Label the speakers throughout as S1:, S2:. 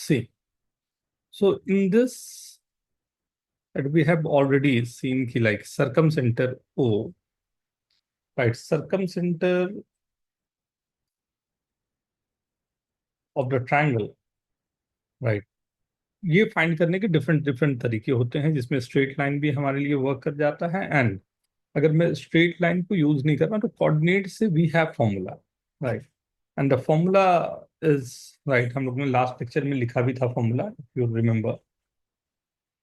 S1: See, so in this, that we have already seen ki like circumcenter O, right? Circumcenter of the triangle, right? ये find करने के different different तरीके होते हैं, जिसमें straight line भी हमारे लिए वर्क कर जाता है, एंड अगर मैं स्ट्रेट लाइन को यूज नहीं कर रहा तो कोऑर्डिनेट से we have formula, right? And the formula is, right, हम लोग ने लास्ट लेक्चर में लिखा भी था formula, if you remember,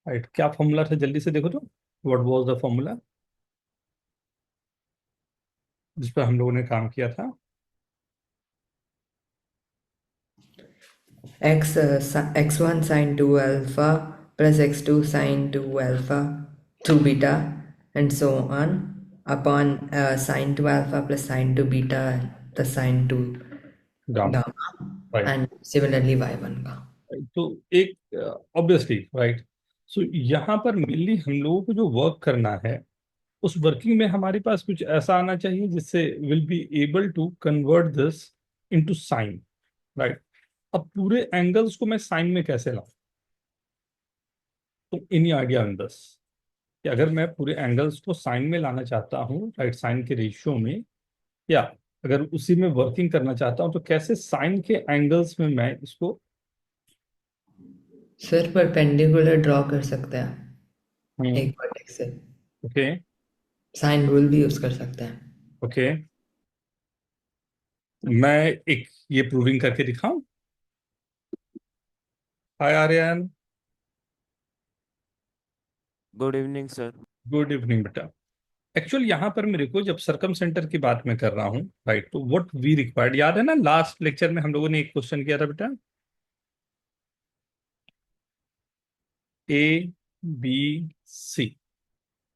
S1: right? क्या फॉर्मूला था, जल्दी से देखो तो, व्हाट वाज द फॉर्मूला जिस पर हम लोगों ने काम किया था?
S2: x1 sine 2 alpha plus x2 sine 2 alpha 2 beta and so on upon sine 2 alpha plus sine 2 beta the sine 2
S1: gamma,
S2: gamma
S1: right?
S2: and similarly y1 का।
S1: तो एक ऑब्वियसली, राइट, सो यहाँ पर मेनली हम लोगों को जो वर्क करना है, उस वर्किंग में हमारे पास कुछ ऐसा आना चाहिए जिससे will be able to convert this into sine, right? अब पूरे एंगल्स को मैं साइन में कैसे लाऊं? तो एनी आइडिया इन दिस, कि अगर मैं पूरे एंगल्स को साइन में लाना चाहता हूँ, राइट, साइन के रेशियो में, या अगर उसी में वर्किंग करना चाहता हूँ, तो कैसे साइन के एंगल्स में मैं इसको,
S2: सर परपेंडिकुलर ड्रॉ कर सकते हैं एक वर्टेक्स से,
S1: ओके,
S2: साइन रूल भी यूज कर सकते हैं।
S1: ओके, मैं एक ये प्रूविंग करके दिखाऊं? Hi Aryan,
S3: good evening sir.
S1: Good evening बेटा। एक्चुअल यहाँ पर मेरे को जब सरकम सेंटर की बात मैं कर रहा हूँ, राइट, तो व्हाट वी रिक्वायर्ड, याद है ना लास्ट लेक्चर में हम लोगों ने एक क्वेश्चन किया था बेटा, ए बी सी,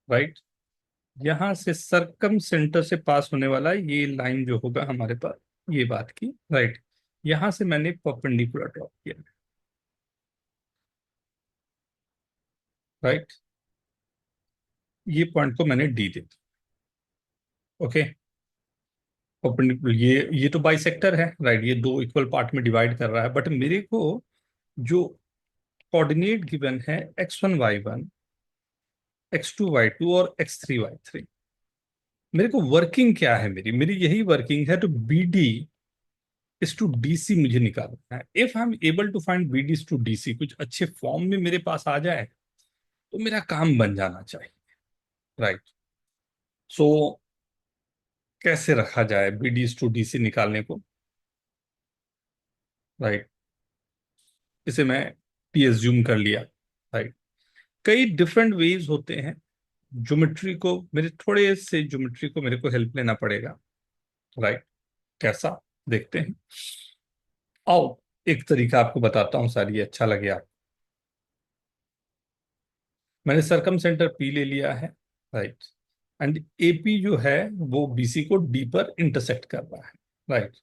S1: राइट? यहाँ से सरकम सेंटर से पास होने वाला ये लाइन जो होगा हमारे पास, ये बात की, राइट? यहाँ से मैंने परपेंडिकुलर ड्रॉ किया, राइट? ये पॉइंट को मैंने डी दे दिया, ओके? परपेंडिकुलर, ये तो बाइसेक्टर है, राइट? ये दो इक्वल पार्ट में डिवाइड कर रहा है, बट मेरे को जो कोऑर्डिनेट गिवन है x1 y1, x2 y2 और x3 y3, मेरे को वर्किंग क्या है, मेरी मेरी यही वर्किंग है, तो B D is to D C मुझे निकालना है। If I am able to find B D is to D C कुछ अच्छे फॉर्म में मेरे पास आ जाए, तो मेरा काम बन जाना चाहिए, राइट? सो कैसे रखा जाए B D is to D C निकालने को, राइट? इसे मैं पी एज्यूम कर लिया, राइट? कई डिफरेंट वेज होते हैं, ज्योमेट्री को, मेरे थोड़े से ज्योमेट्री को मेरे को हेल्प लेना पड़ेगा, राइट? कैसा, देखते हैं। आओ, एक तरीका आपको बताता हूँ सर, ये अच्छा लगे आप। मैंने सरकम सेंटर पी ले लिया है, राइट, एंड एपी जो है वो बीसी को डी पर इंटरसेक्ट कर रहा है, राइट?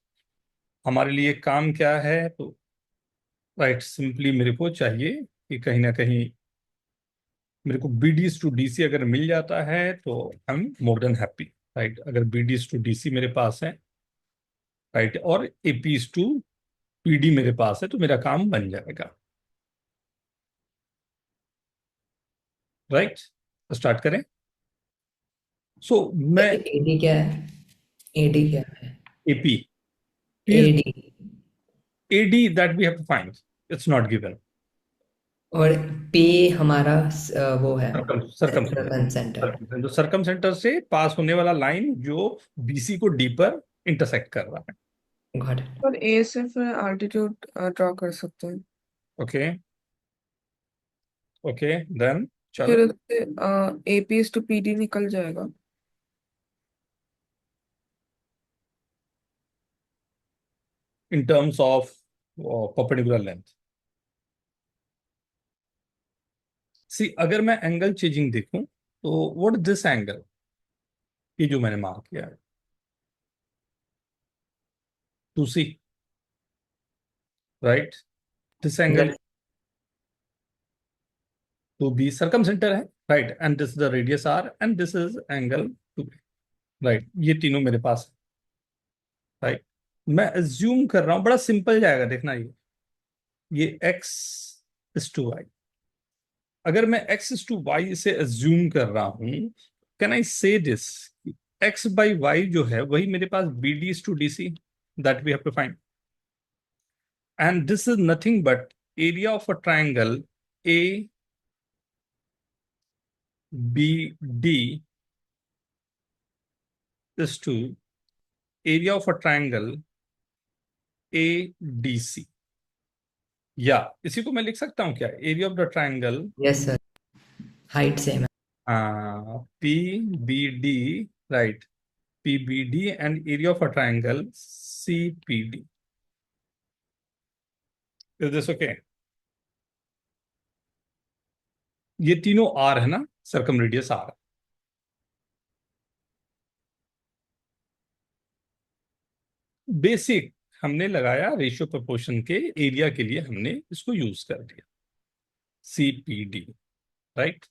S1: हमारे लिए काम क्या है, तो राइट, सिंपली मेरे को चाहिए कि कहीं ना कहीं मेरे को B D two D C अगर मिल जाता है तो I am more than happy, right? अगर B D two D C मेरे पास है, राइट, और एपी टू पी डी मेरे पास है, तो मेरा काम बन जाएगा, राइट? स्टार्ट करें। सो मैं
S2: एडी क्या है? एडी क्या है?
S1: AP,
S2: AD
S1: AD that we have to find, it's not given.
S2: और पी हमारा वो है
S1: सरकम
S2: सेंटर।
S1: सेंटर, जो सरकम सेंटर से पास होने वाला लाइन जो बीसी को डी पर इंटरसेक्ट कर रहा है,
S2: गॉट इट।
S4: और ए से फिर एल्टीट्यूड ड्रॉ कर सकते हैं।
S1: ओके, ओके, देन
S4: फिर
S1: चलो,
S4: उससे एपी टू पीडी निकल जाएगा।
S1: In terms of perpendicular length. C, अगर मैं एंगल चेंजिंग देखूं, तो व्हाट दिस एंगल, ये जो मैंने मार्क किया है, two C, right? This angle two B circumcentre है, right, and this the radius R, and this is angle two B, right? ये तीनों मेरे पास है, राइट? मैं अज्यूम कर रहा हूं, बड़ा सिंपल जाएगा, देखना ये, ये x इज टू वाई। अगर मैं x इज टू वाई से अज्यूम कर रहा हूं, can I say this, x by Y जो है वही मेरे पास B D is to D C, that we have to find. And this is nothing but area of a triangle A B D is two area of a triangle A D C. या इसी को मैं लिख सकता हूं क्या, area of the triangle
S2: Yes, sir. Height same.
S1: P B D, right, P B D and area of a triangle C P D. Is this okay? ये तीनों आर है ना, सर्कम रेडियस आर। बेसिक हमने लगाया ratio proportion के area के लिए, हमने इसको यूज कर दिया सी पी डी, राइट।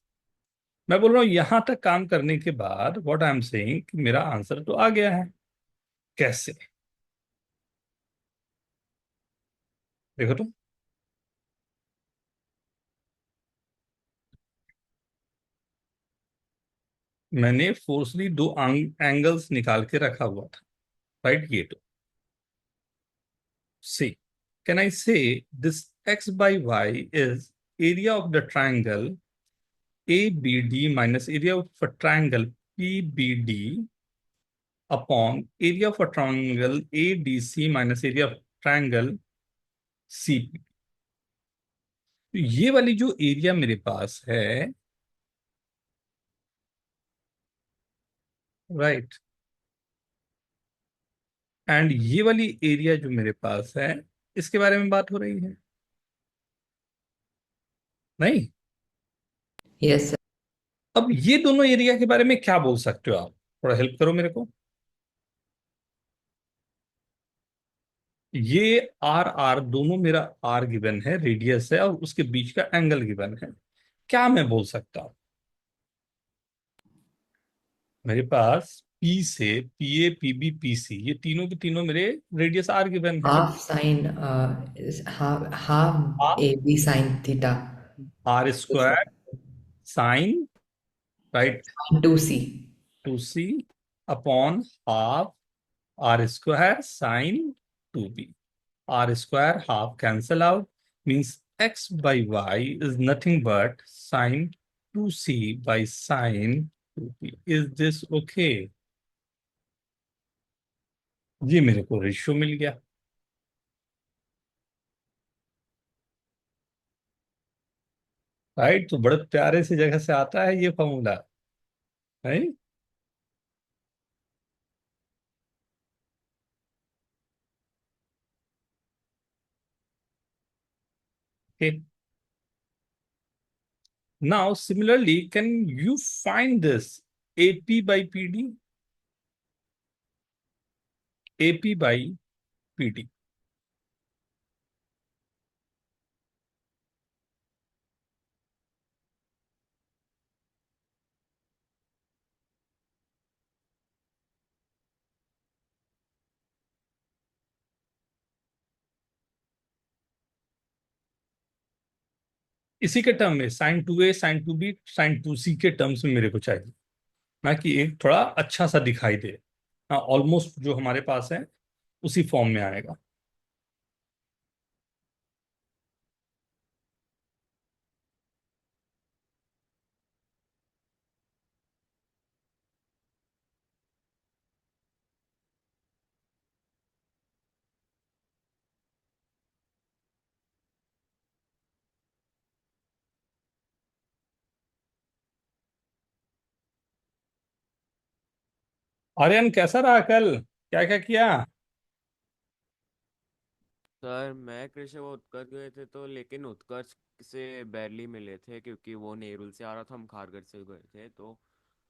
S1: मैं बोल रहा हूं यहां तक काम करने के बाद व्हाट आई एम सेइंग, मेरा आंसर तो आ गया है। कैसे? देखो तो, मैंने फोर्सली दो एंगल्स निकाल के रखा हुआ था, राइट। ये तो सी, can I say this x by Y is area of the triangle A B D minus area of a triangle P B D upon area of a triangle A D C minus area of triangle C P. तो ये वाली जो area मेरे पास है, right, and ये वाली area जो मेरे पास है, इसके बारे में बात हो रही है नहीं?
S2: Yes, sir.
S1: अब ये दोनों एरिया के बारे में क्या बोल सकते हो आप, थोड़ा हेल्प करो मेरे को। ये आर आर दोनों मेरा आर गिवन है, रेडियस है, और उसके बीच का एंगल गिवन है। क्या मैं बोल सकता हूं? मेरे पास पी से P A P B P C, ये तीनों के तीनों मेरे रेडियस आर गिवन है।
S2: Half sine is half
S1: half
S2: AB sine theta.
S1: R
S2: This one.
S1: Square sine, right,
S2: Sine 2C.
S1: Two C upon half R square sine two B. R square half cancel out, means X by Y is nothing but sine two C by sine two B. Is this okay? ये मेरे को ratio मिल गया, right. तो बड़े प्यारे से जगह से आता है ये फॉर्मूला, है। Now, similarly, can you find this AP by PD? AP by PD. इसी के टर्म में sine two A sine two B sine two C के टर्म्स में मेरे को चाहिए, ना कि एक थोड़ा अच्छा सा दिखाई दे। हाँ, ऑलमोस्ट जो हमारे पास है उसी फॉर्म में आएगा। आर्यन कैसा रहा कल, क्या क्या किया?
S3: सर मैं कृषि वो उत्कर्ष गए थे तो, लेकिन उत्कर्ष से बैरली मिले थे क्योंकि वो नेरुल से आ रहा था, हम खारगर से गए थे। तो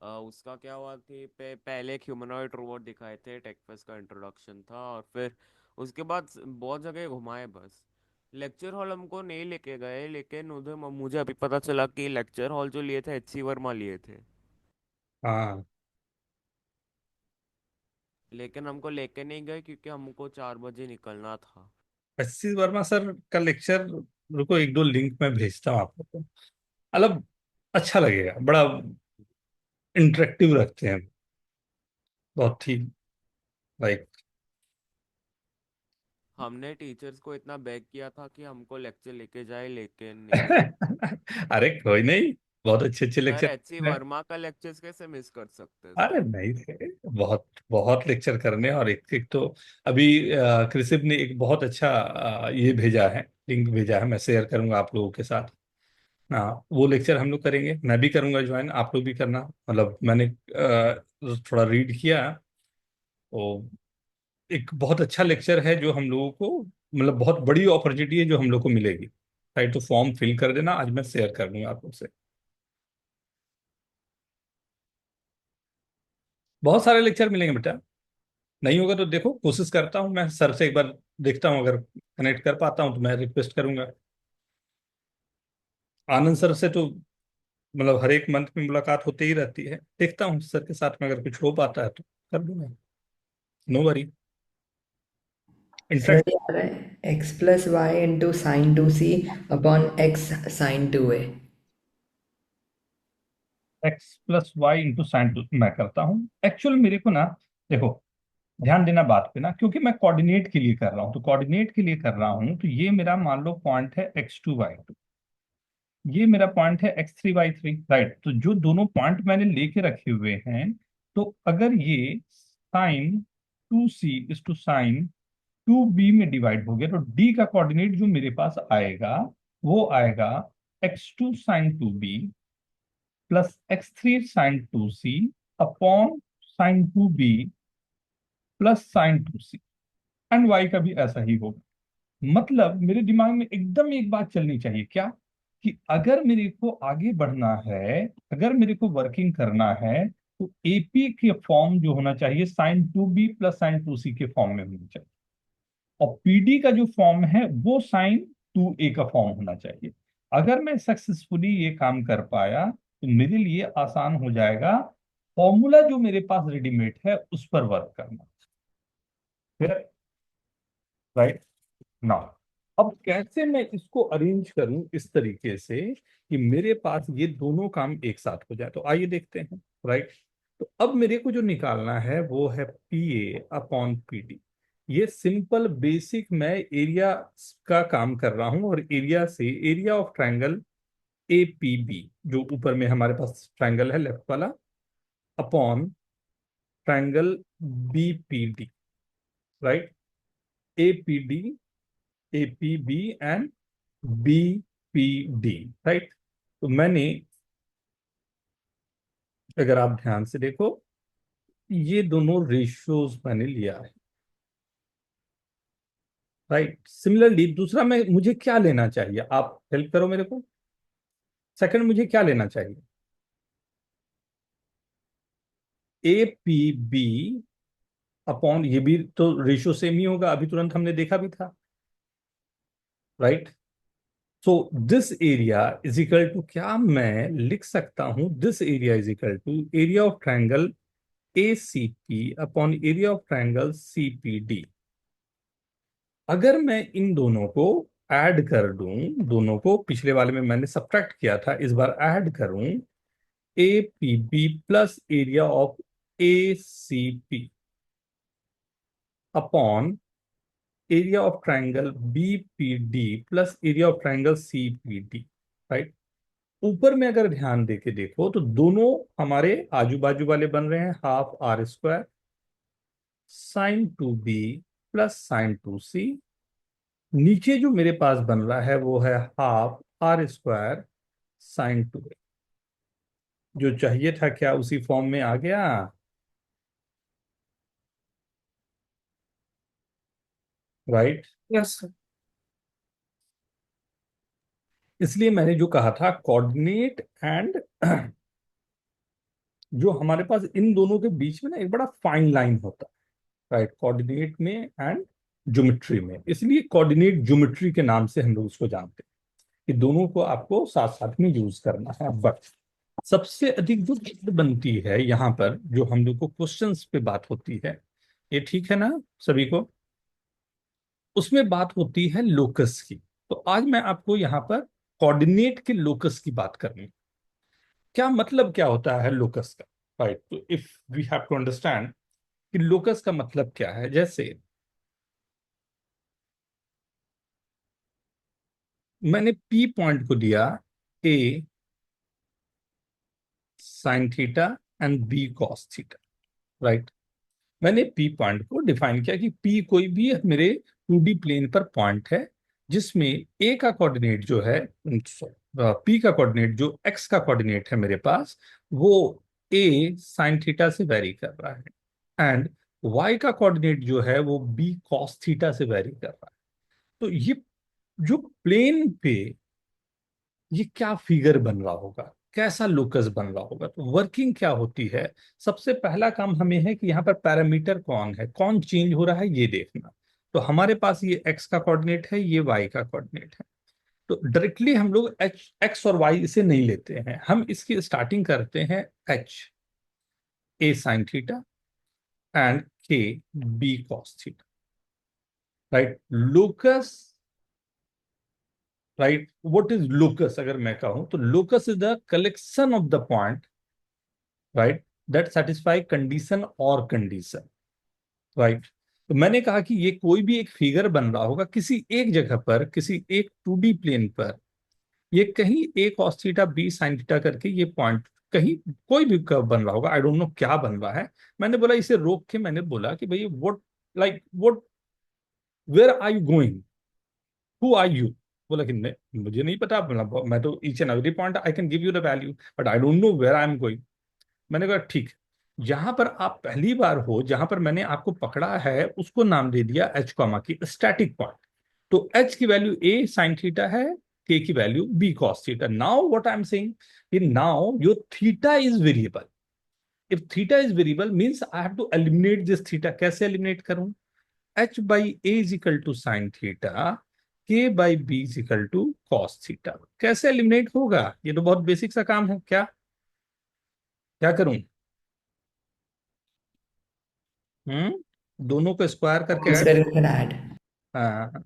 S3: उसका क्या हुआ कि पहले एक ह्यूमनॉइड रोबोट दिखाए थे, टेकफेस का इंट्रोडक्शन था, और फिर उसके बाद बहुत जगह घुमाए बस। लेक्चर हॉल हमको नहीं लेके गए, लेकिन उधर मुझे अभी पता चला कि लेक्चर हॉल जो लिए थे HC वर्मा लिए थे।
S1: हाँ,
S3: लेकिन हमको लेके नहीं गए क्योंकि हमको 4 बजे निकलना था।
S1: एससी वर्मा सर का लेक्चर, रुको एक दो लिंक में भेजता हूँ आप लोग को, मतलब अच्छा लगेगा, बड़ा इंटरेक्टिव रखते हैं, बहुत ही लाइक।
S3: हमने टीचर्स को इतना बेग किया था कि हमको लेक्चर लेके जाए, लेकिन नहीं आए।
S1: अरे कोई नहीं, बहुत अच्छे अच्छे
S3: सर
S1: लेक्चर
S3: एचसी
S1: हैं।
S3: वर्मा का लेक्चर्स कैसे मिस कर सकते हैं
S1: अरे
S3: सर?
S1: नहीं थे, बहुत बहुत लेक्चर करने, और एक एक तो अभी कृषिप ने एक बहुत अच्छा ये भेजा है, लिंक भेजा है, मैं शेयर करूंगा आप लोगों के साथ। हाँ, वो लेक्चर हम लोग करेंगे, मैं भी करूंगा ज्वाइन, आप लोग भी करना, मतलब मैंने थोड़ा रीड किया, तो एक बहुत अच्छा लेक्चर है जो हम लोगों को, मतलब बहुत बड़ी अपॉर्चुनिटी है जो हम लोग को मिलेगी। राइट, तो फॉर्म फिल कर देना, आज मैं शेयर कर दूंगा आप लोग से। बहुत सारे लेक्चर मिलेंगे बेटा, नहीं होगा तो देखो, कोशिश करता हूँ मैं सर से एक बार, देखता हूँ अगर कनेक्ट कर पाता हूँ तो मैं रिक्वेस्ट करूंगा। आनंद सर से तो मतलब हर एक मंथ में मुलाकात होती ही रहती है, देखता हूँ सर के साथ में अगर कुछ हो पाता है तो कर दूंगा, नो वरी।
S2: सर
S1: इनफैक्ट
S2: ये आ रहा है x plus Y into sine two C upon x sine two A.
S1: X plus Y into sine two मैं करता हूँ एक्चुअल, मेरे को ना, देखो ध्यान देना बात पे ना, क्योंकि मैं कोऑर्डिनेट के लिए कर रहा हूँ, तो कोऑर्डिनेट के लिए कर रहा हूँ, तो ये मेरा मान लो पॉइंट है x2 y2, ये मेरा पॉइंट है x3 y3, राइट। तो जो दोनों पॉइंट मैंने लेके रखे हुए हैं, तो अगर ये sign 2c is to sign 2b में डिवाइड हो गया, तो d का कोऑर्डिनेट जो मेरे पास आएगा वो आएगा x2 sine 2b plus x3 sine 2c upon sine 2b plus sine 2c, and y का भी ऐसा ही होगा। मतलब मेरे दिमाग में एकदम एक बात चलनी चाहिए, क्या, कि अगर मेरे को आगे बढ़ना है, अगर मेरे को वर्किंग करना है, तो एपी के फॉर्म जो होना चाहिए sign 2b plus sine 2c के फॉर्म में होना चाहिए, और पीडी का जो फॉर्म है वो साइन 2a का फॉर्म होना चाहिए। अगर मैं सक्सेसफुली ये काम कर पाया तो मेरे लिए आसान हो जाएगा फॉर्मूला जो मेरे पास रेडीमेड है उस पर वर्क करना, राइट ना। अब कैसे मैं इसको अरेंज करूं इस तरीके से कि मेरे पास ये दोनों काम एक साथ हो जाए, तो आइए देखते हैं, राइट। तो अब मेरे को जो निकालना है वो है P A upon P D. ये सिंपल बेसिक मैं एरिया का काम कर रहा हूं, और एरिया से area of triangle A P B, जो ऊपर में हमारे पास ट्रायंगल है लेफ्ट वाला, upon triangle B P D, right. A P D, APB and BPD, right. तो मैंने, अगर आप ध्यान से देखो, ये दोनों रेशियोज मैंने लिया है, राइट। सिमिलरली दूसरा, मैं मुझे क्या लेना चाहिए, आप हेल्प करो मेरे को, सेकंड मुझे क्या लेना चाहिए, APB अपॉन, ये भी तो रेशियो सेम ही होगा, अभी तुरंत हमने देखा भी था, right. So this area is equal to, क्या मैं लिख सकता हूं, this area is equal to area of triangle ACP upon area of triangle CPD। अगर मैं इन दोनों को ऐड कर दूं, दोनों को पिछले वाले में मैंने सब्ट्रैक्ट किया था, इस बार ऐड करूं, APB plus area of ACP upon area of triangle BPD plus area of triangle CPD, right. ऊपर में अगर ध्यान देके देखो तो दोनों हमारे आजू बाजू वाले बन रहे हैं half R square sine 2B plus sine 2C। नीचे जो मेरे पास बन रहा है वो है half R square sign 2A। जो चाहिए था क्या उसी फॉर्म में आ गया, राइट।
S4: Yes sir.
S1: इसलिए मैंने जो कहा था कोऑर्डिनेट एंड जो हमारे पास इन दोनों के बीच में ना एक बड़ा फाइन लाइन होता है, राइट, कोऑर्डिनेट में एंड ज्योमेट्री में, इसलिए कोऑर्डिनेट ज्योमेट्री के नाम से हम लोग उसको जानते हैं, कि दोनों को आपको साथ साथ में यूज करना है। बट सबसे अधिक जो बात बनती है यहाँ पर, जो हम लोग को क्वेश्चंस पे बात होती है, ये ठीक है ना सभी को, उसमें बात होती है लोकस की। तो आज मैं आपको यहाँ पर कोऑर्डिनेट के लोकस की बात करनी। क्या मतलब क्या होता है लोकस का? राइट, तो if we have to understand कि लोकस का मतलब क्या है, जैसे मैंने पी पॉइंट को दिया A sine theta and B cos theta. Right, मैंने पी पॉइंट को डिफाइन किया कि पी कोई भी मेरे 2D प्लेन पर पॉइंट है जिसमें ए का कोऑर्डिनेट जो है, पी का कोऑर्डिनेट जो एक्स का कोऑर्डिनेट है मेरे पास, वो ए साइन थीटा से वेरी कर रहा है, एंड वाई का कोऑर्डिनेट जो है वो बी कॉस थीटा से वेरी कर रहा है। तो ये जो प्लेन पे ये क्या फिगर बन रहा होगा, कैसा लोकस बन रहा होगा, तो वर्किंग क्या होती है। सबसे पहला काम हमें है कि यहाँ पर पैरामीटर कौन है, कौन चेंज हो रहा है ये देखना। तो हमारे पास ये एक्स का कोऑर्डिनेट है, ये वाई का कोऑर्डिनेट है। तो डायरेक्टली हम लोग एच एक्स और वाई इसे नहीं लेते हैं, हम इसकी स्टार्टिंग करते हैं H A sine theta and K B cos theta. Right, locus. Right, what is locus अगर मैं कहूं तो locus is the collection of the point, right, that satisfy condition और कंडीशन। राइट, तो मैंने कहा कि ये कोई भी एक फिगर बन रहा होगा किसी एक जगह पर, किसी एक 2D प्लेन पर, ये कहीं A cos theta B sine theta करके ये पॉइंट कहीं कोई भी कर्व बन रहा होगा, आई डोंट नो क्या बन रहा है। मैंने बोला इसे रोक के मैंने बोला कि भाई what, like what, where are you going, who are you. बोला कि नहीं मुझे नहीं पता, मतलब मैं तो each and every point I can give you the value but I don't know where I am going. मैंने कहा ठीक, जहां पर आप पहली बार हो, जहां पर मैंने आपको पकड़ा है उसको नाम दे दिया एच कॉमा की स्टैटिक पॉइंट। तो एच की वैल्यू ए साइन थीटा है, के की value B cos theta. Now what I am saying कि now your theta is variable. If theta is variable means I have to eliminate this theta. कैसे eliminate करूं? H by A is equal to sine theta, K by B is equal to cos theta. कैसे eliminate होगा? ये तो बहुत basic सा काम है। क्या क्या करूं? दोनों को स्क्वायर करके
S2: Cos
S1: ऐड
S2: करके
S1: करो।
S2: फिर ऐड।
S1: हाँ,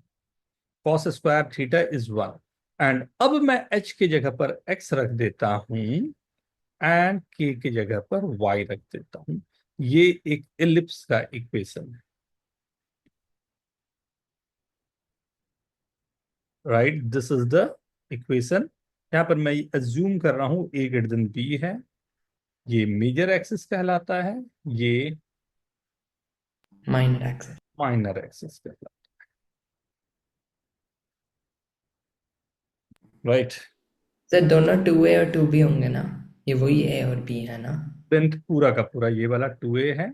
S1: cos square theta is one. And अब मैं एच की जगह पर एक्स रख देता हूं एंड के की जगह पर वाई रख देता हूं। ये एक एलिप्स का इक्वेशन है। Right, this is the equation. यहाँ पर मैं अज्यूम कर रहा हूं ए ग्रेटर देन बी है, ये मेजर एक्सिस कहलाता है, ये
S2: माइनर एक्सेस।
S1: माइनर एक्सिस कहलाता है। राइट,
S2: सर दोनों 2A और 2B होंगे ना? ये वही A और B है ना?
S1: लेंथ पूरा का पूरा ये वाला 2A है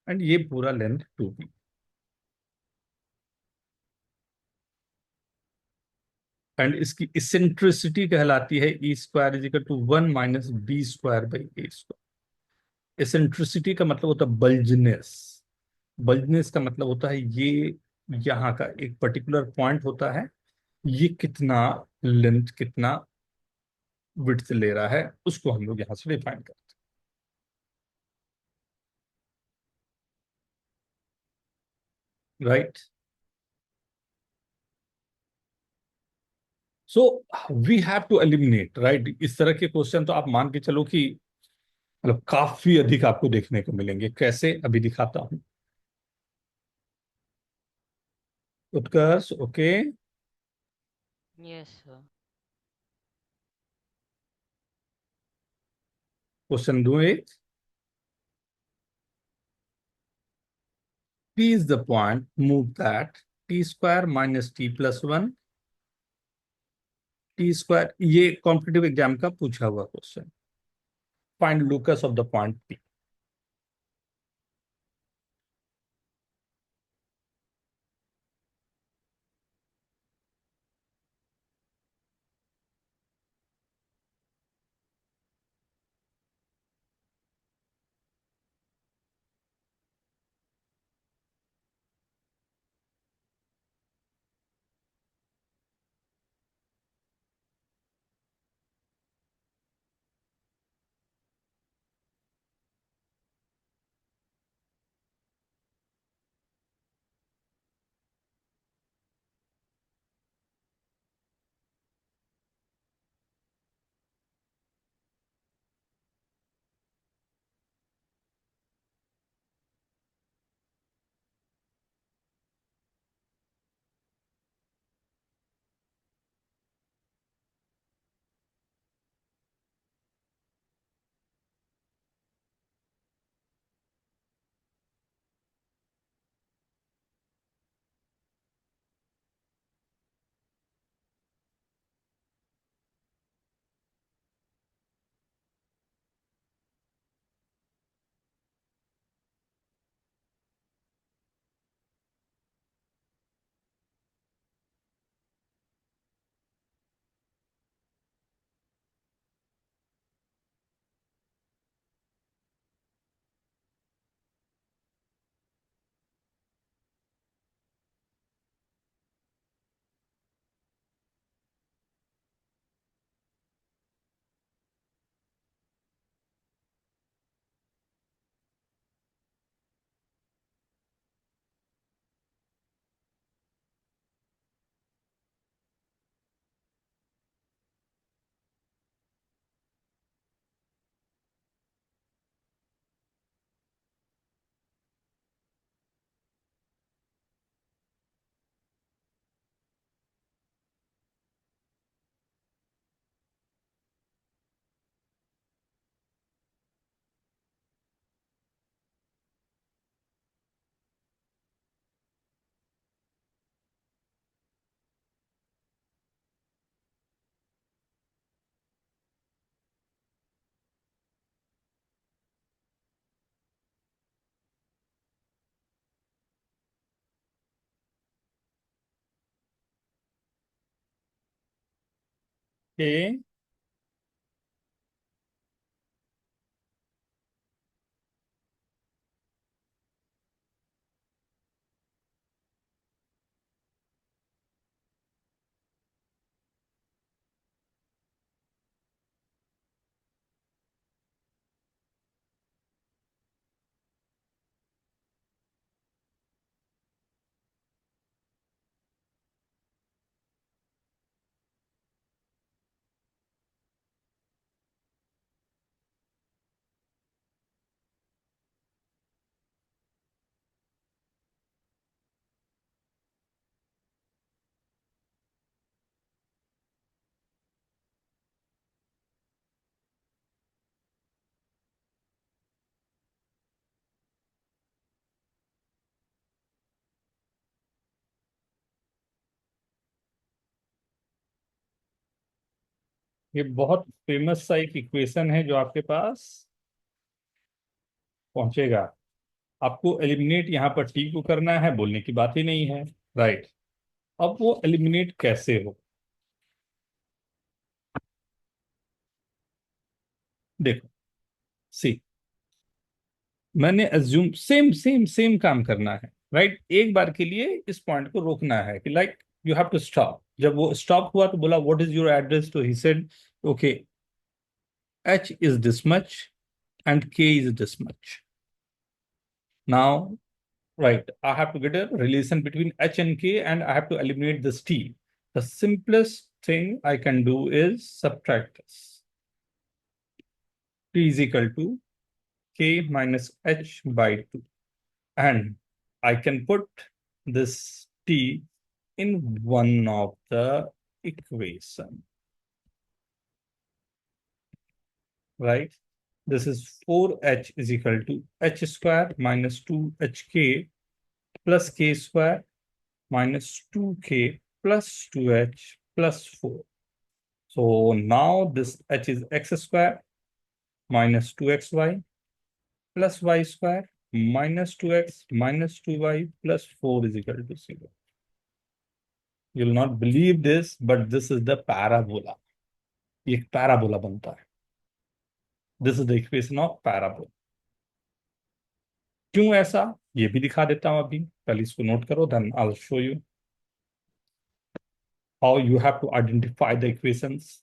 S1: एंड ये पूरा लेंथ 2B। एंड इसकी इसेंट्रिसिटी कहलाती है E square is equal to 1 - b² by A square. Eccentricity का मतलब होता है बल्जनेस। बल्जनेस का मतलब होता है ये यहाँ का एक पर्टिकुलर पॉइंट होता है, ये कितना लेंथ, कितना विड्थ ले रहा है, उसको हम लोग यहाँ से डिफाइन करते हैं। Right, so we have to eliminate. Right, इस तरह के क्वेश्चन तो आप मान के चलो कि मतलब काफी अधिक आपको देखने को मिलेंगे। कैसे, अभी दिखाता हूं। उत्कर्ष, ओके,
S5: Yes, sir.
S1: क्वेश्चन दो एक। P is the point, move that t square minus t plus one T square, ये कॉम्पिटिटिव एग्जाम का पूछा हुआ question. Find locus of the point P। के ये बहुत फेमस सा एक इक्वेशन है जो आपके पास पहुंचेगा। आपको एलिमिनेट यहाँ पर टी को करना है, बोलने की बात ही नहीं है। राइट। अब वो एलिमिनेट कैसे हो, देखो। सी, मैंने एज्यूम सेम सेम सेम काम करना है। राइट। एक बार के लिए इस पॉइंट को रोकना है कि like you have to stop. जब वो स्टॉप हुआ तो बोला व्हाट इज योर एड्रेस, तो he said okay, h is this much and k is this much. Now, right, I have to get a relation between h and k and I have to eliminate this t. The simplest thing I can do is subtract this. T is equal to k minus h by 2. And I can put this t in one of the equation, right? This is 4h is equal to h square minus 2hk plus k square minus 2k plus 2h plus 4. So now this h is x square minus 2xy plus y square minus 2x minus 2y plus 4 is equal to 0. You will not believe this, but this is the parabola. ये एक parabola बनता है. This is the equation of parabola. क्यों ऐसा, ये भी दिखा देता हूं अभी, पहले इसको नोट करो, then I'll show you how you have to identify the equations.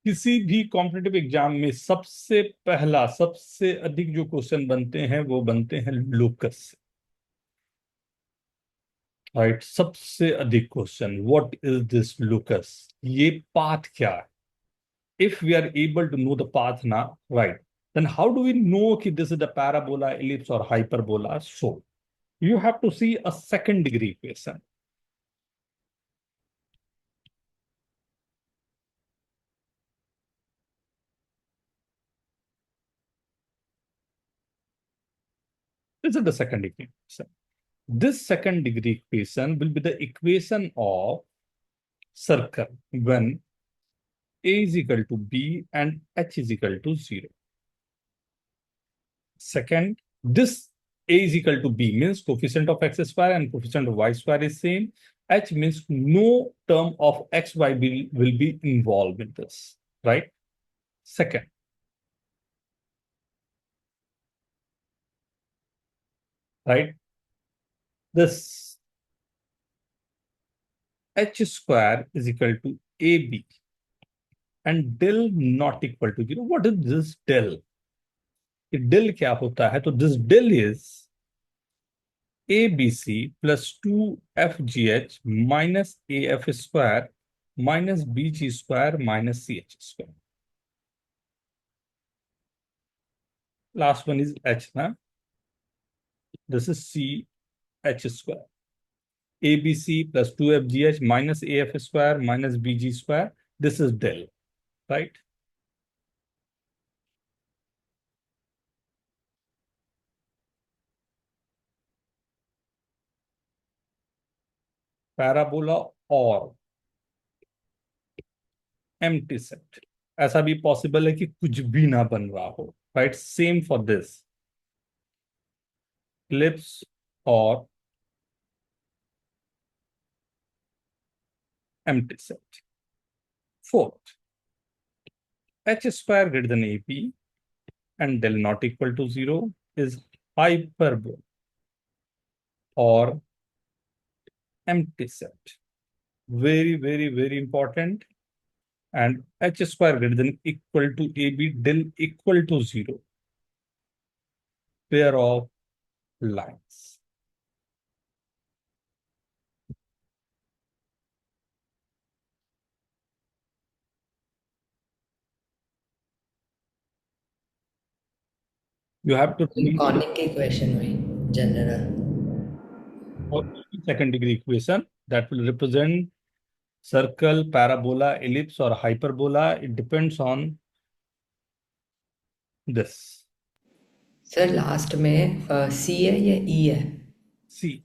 S1: किसी भी कॉम्पिटिटिव एग्जाम में सबसे पहला सबसे अधिक जो क्वेश्चन बनते हैं वो बनते हैं लोकस से। राइट। सबसे अधिक question, what is this locus, ये पाथ क्या है। If we are able to know the path ना, right, then how do we know कि this is the parabola, ellipse और hyperbola. So you have to see a second degree equation. This is the second degree equation. This second degree equation will be the equation of circle when a is equal to b and h is equal to 0. Second, this a is equal to b means coefficient of x square and coefficient of y square is same. H means no term of x, y will be involved in this, right? Second, right? This h square is equal to ab and del not equal to 0. What is this del? Del क्या होता है? तो this del is ABC plus 2FGH minus AF square minus BG square minus CH square. Last one is H, na? This is CH square. ABC plus 2FGH minus AF square minus BG square. This is del, right? Parabola or empty set. ऐसा भी possible है कि कुछ भी ना बन रहा हो, right? Same for this ellipse और empty set. Fourth, h square greater than ap and del not equal to 0 is hyperbole or empty set. Very, very, very important. And h square greater than equal to ab del equal to 0. Pair of lines. You have to read
S2: conic की equation हुई general.
S1: second degree equation that will represent circle, parabola, ellipse, or hyperbola. It depends on this.
S2: Sir last में सी है या ई है?
S1: See,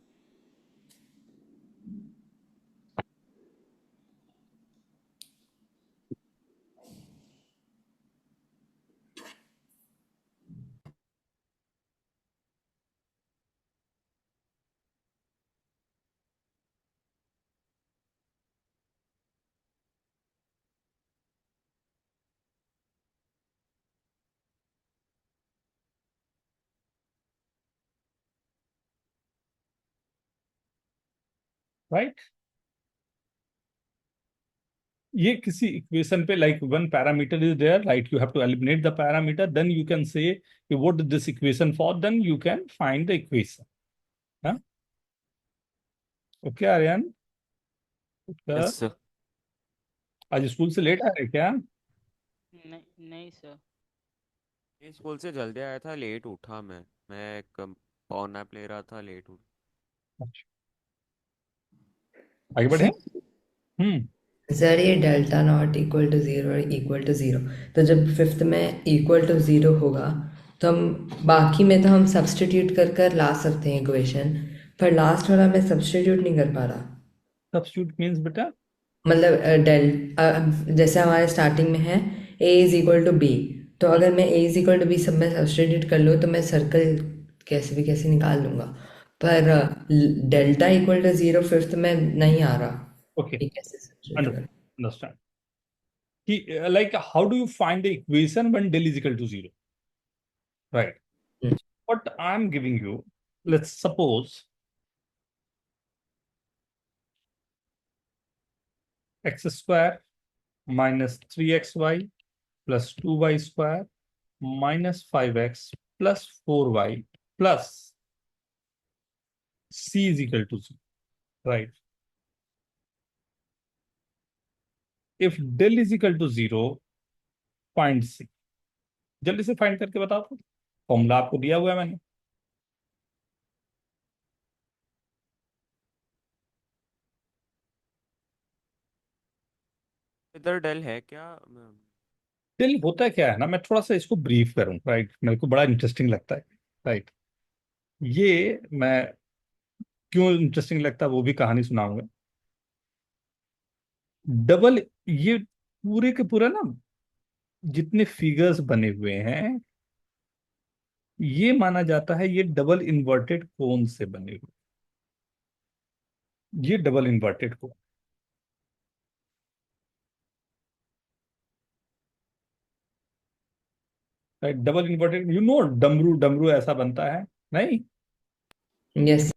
S1: right? ये किसी equation पे like one parameter is there, right? You have to eliminate the parameter, then you can say what is this equation for, then you can find the equation. हाँ? Okay, Aryan?
S3: Yes sir.
S1: आज school से late आए क्या?
S5: नहीं नहीं sir.
S3: ये school से जल्दी आया था, लेट उठा मैं एक पावर नैप ले रहा था, लेट उठ।
S1: अच्छा, आगे बढ़े।
S2: सर ये delta not equal to zero और इक्वल टू ज़ीरो, तो जब फिफ्थ में इक्वल टू ज़ीरो होगा तो हम बाकी में तो हम सब्स्टिट्यूट कर कर ला सकते हैं इक्वेशन, पर लास्ट वाला मैं सब्स्टिट्यूट नहीं कर पा रहा.
S1: सब्स्टिट्यूट मींस बेटा
S2: मतलब जैसे हमारे स्टार्टिंग में है a is equal to B, तो अगर मैं a is equal to B सब में सब्स्टिट्यूट कर लूँ तो मैं सर्कल कैसे भी कैसे निकाल लूँगा, पर delta equal to zero fifth में नहीं आ रहा.
S1: ओके,
S2: ये कैसे सब्स्टिट्यूट करें?
S1: अंडरस्टैंड कि like how do you find the equation when del is equal to 0, right?
S2: Hmm.
S1: What I'm giving you, let's suppose x square minus 3xy plus 2y square minus 5x plus 4y plus c is equal to 0, right? If del is equal to 0, find c. जल्दी से find करके बताओ तो, formula आपको दिया हुआ है मैंने.
S3: इधर डेल है क्या?
S1: del होता क्या है ना, मैं थोड़ा सा इसको ब्रीफ करूं, राइट? मेरे को बड़ा इंटरेस्टिंग लगता है, राइट? ये मैं क्यों इंटरेस्टिंग लगता है वो भी कहानी सुनाऊंगा. डबल, ये पूरे के पूरा ना जितने फिगर्स बने हुए हैं ये माना जाता है ये डबल इन्वर्टेड कोन से बने हुए. ये double inverted cone, right? Double inverted, you know डमरू, डमरू ऐसा बनता है नहीं?
S2: यस.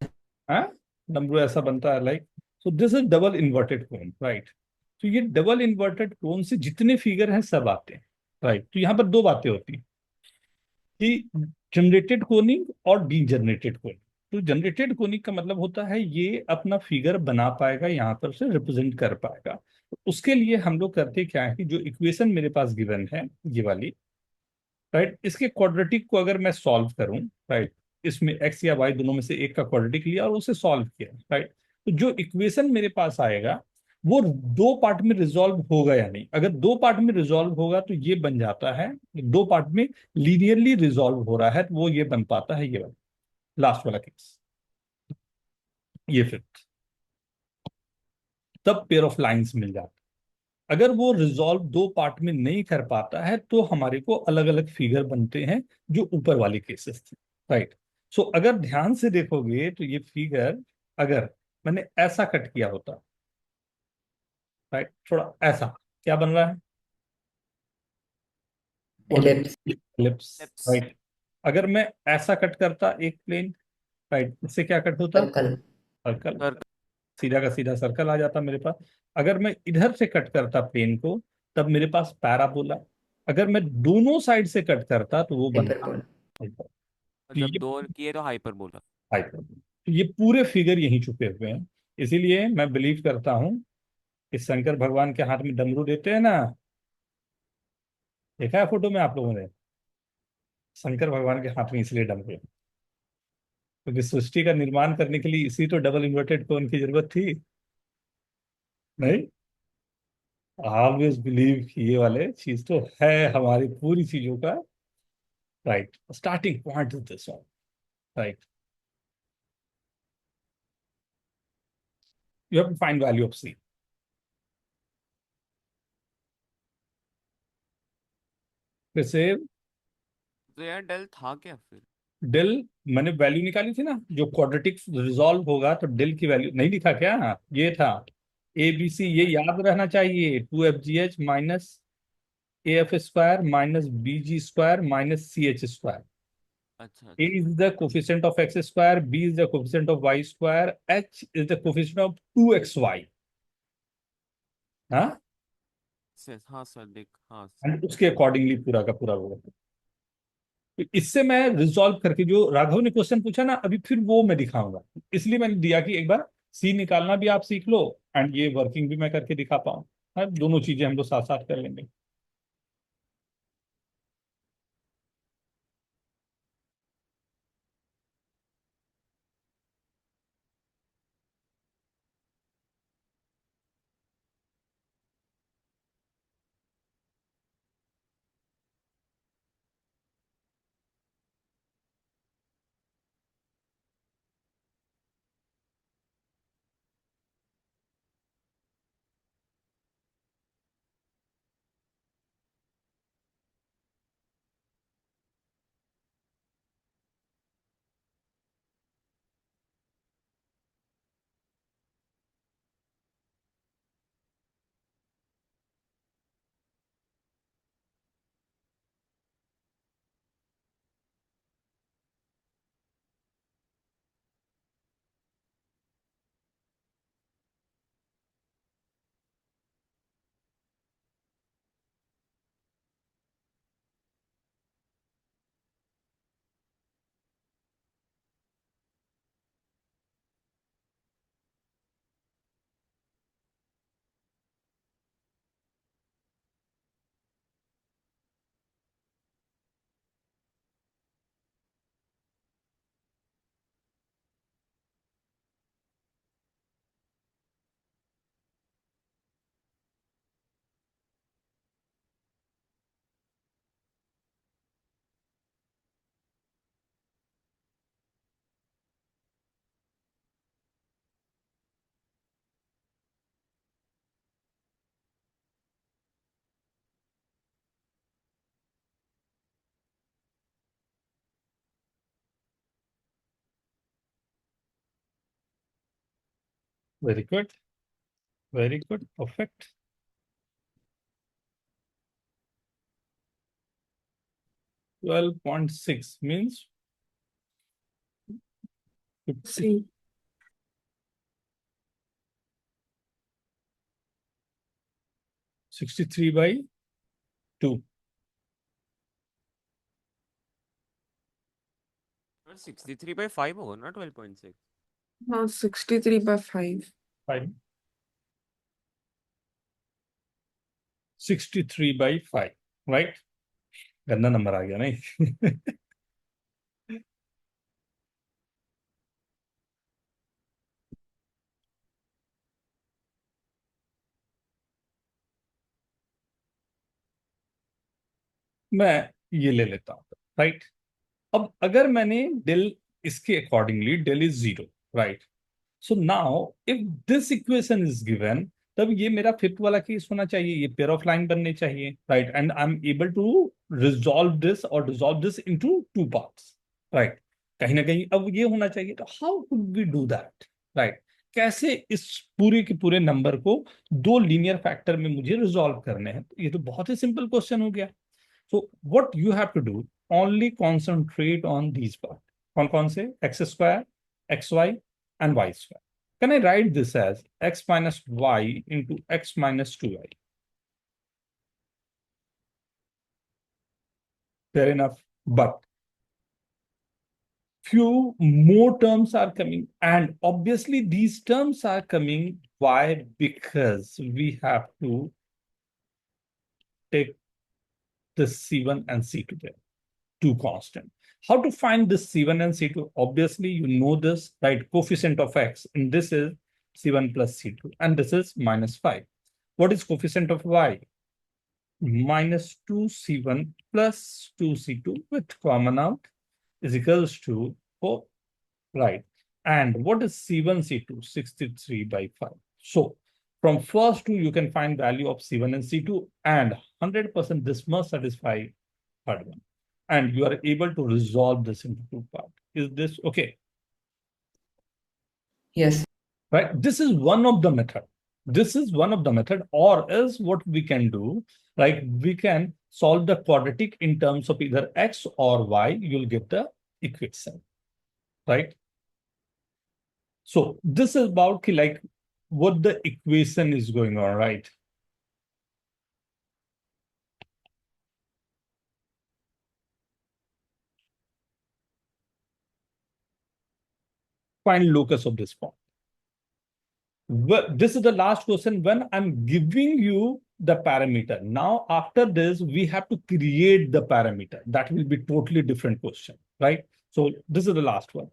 S1: हाँ, डमरू ऐसा बनता है, like. So this is double inverted cone, right? तो ये डबल इन्वर्टेड कोन से जितने फिगर हैं सब आते हैं, राइट? तो यहाँ पर दो बातें होती हैं कि जनरेटेड कोनिंग और डीजनरेटेड कोनिंग. तो जनरेटेड कोनिंग का मतलब होता है ये अपना फिगर बना पाएगा, यहाँ पर से रिप्रेजेंट कर पाएगा. तो उसके लिए हम लोग करते क्या है कि जो इक्वेशन मेरे पास गिवन है ये वाली, राइट, इसके क्वाड्रेटिक को अगर मैं सॉल्व करूं, राइट, इसमें एक्स या वाई दोनों में से एक का क्वाड्रेटिक लिया और उसे सॉल्व किया, राइट, तो जो इक्वेशन मेरे पास आएगा वो दो पार्ट में रिजॉल्व होगा या नहीं. अगर दो पार्ट में रिजॉल्व होगा तो ये बन जाता है, दो पार्ट में लीनियरली रिजॉल्व हो रहा है तो वो ये बन पाता है ये वाला लास्ट वाला केस, ये फिफ्थ. तब पेयर ऑफ लाइंस मिल जाता अगर वो रिजॉल्व दो पार्ट में नहीं कर पाता है तो हमारे को अलग अलग फिगर बनते हैं, जो ऊपर वाले केसेस थे, राइट। सो अगर ध्यान से देखोगे तो ये फिगर, अगर मैंने ऐसा कट किया होता, राइट, थोड़ा ऐसा, क्या बन रहा है?
S2: ellipse,
S1: ellipse,
S3: Ellipse.
S1: राइट। अगर मैं ऐसा कट करता एक प्लेन, राइट, इससे क्या कट होता?
S2: circle,
S1: circle.
S3: Circle.
S1: सीधा का सीधा सर्कल आ जाता मेरे पास। अगर मैं इधर से कट करता प्लेन को, तब मेरे पास पैराबोला। अगर मैं दोनों साइड से कट करता तो वो बनता
S2: hyperbola.
S1: hyperbola।
S3: और
S1: तो
S3: जब
S1: ये
S3: दो किए तो हाइपरबोला।
S1: hyperbola। तो ये पूरे फिगर यहीं छुपे हुए हैं। इसीलिए मैं बिलीव करता हूं कि शंकर भगवान के हाथ में डमरू देते हैं ना, देखा है फोटो में आप लोगों ने? शंकर भगवान के हाथ में इसलिए डमरू है, क्योंकि सृष्टि का निर्माण करने के लिए इसी तो डबल इन्वर्टेड कोन की जरूरत थी, नहीं? ऑलवेज बिलीव कि ये वाले चीज तो है हमारी पूरी चीजों का, right, starting point is this one, right. You have to find value of C. जैसे
S3: तो यार डेल था क्या फिर?
S1: डेल, मैंने वैल्यू निकाली थी ना, जो क्वाड्रेटिक रिजॉल्व होगा तो डेल की वैल्यू नहीं लिखा क्या? ये था ए बी सी, ये याद रहना चाहिए, 2FGH minus AF² minus BG² minus CH²।
S3: अच्छा
S1: A
S3: अच्छा।
S1: is the coefficient of x², B is the coefficient of y², H is the coefficient of 2xy। हाँ,
S3: हाँ सर देख, हाँ सर।
S1: एंड उसके अकॉर्डिंगली पूरा का पूरा होगा। तो इससे मैं रिजॉल्व करके, जो राघव ने क्वेश्चन पूछा ना अभी, फिर वो मैं दिखाऊंगा। इसलिए मैंने दिया कि एक बार सी निकालना भी आप सीख लो, एंड ये वर्किंग भी मैं करके दिखा पाऊँ। हाँ, दोनों चीजें हम लोग साथ साथ कर लेंगे। Very good, very good, perfect. 12.6 means
S4: 3.
S1: 63/2।
S3: 63/5 होगा ना 12.6?
S4: हाँ 63/5.
S1: 63/5, राइट। गंदा नंबर आ गया नहीं? मैं ये ले लेता हूँ, राइट। अब अगर मैंने डेल, इसके accordingly del is 0, right. So now if this equation is given, तब ये मेरा फिफ्थ वाला केस होना चाहिए, ये पेयर ऑफ लाइन बनने चाहिए, right, and I am able to resolve this और dissolve this into two parts, right. कहीं ना कहीं अब ये होना चाहिए, तो how could we do that, right. कैसे इस पूरे के पूरे नंबर को दो लीनियर फैक्टर में मुझे रिजॉल्व करने हैं, तो ये तो बहुत ही सिंपल क्वेश्चन हो गया। So what you have to do, only concentrate on these part. कौन कौन से? X square, X Y and Y square. Can I write this as x minus y into x minus 2y? Fair enough. But few more terms are coming. And obviously, these terms are coming. Why? Because we have to take this C1 and C2 there, two constant. How to find this C1 and C2? Obviously, you know this, right? Coefficient of x. And this is C1 plus C2. And this is minus 5. What is coefficient of y? Minus 2c1 plus 2c2 with common out is equals to 4, right? And what is c1, c2? 63 by 5. So from first two, you can find value of c1 and c2, and 100% this must satisfy third one. And you are able to resolve this into two parts. Is this okay?
S2: Yes.
S1: Right, this is one of the method. This is one of the method, or else what we can do, like we can solve the quadratic in terms of either x or y, you'll get the equation, right? So this is about like what the equation is going on, right? Find locus of this point. Well, this is the last question when I'm giving you the parameter. Now, after this, we have to create the parameter. That will be totally different question, right? So this is the last one.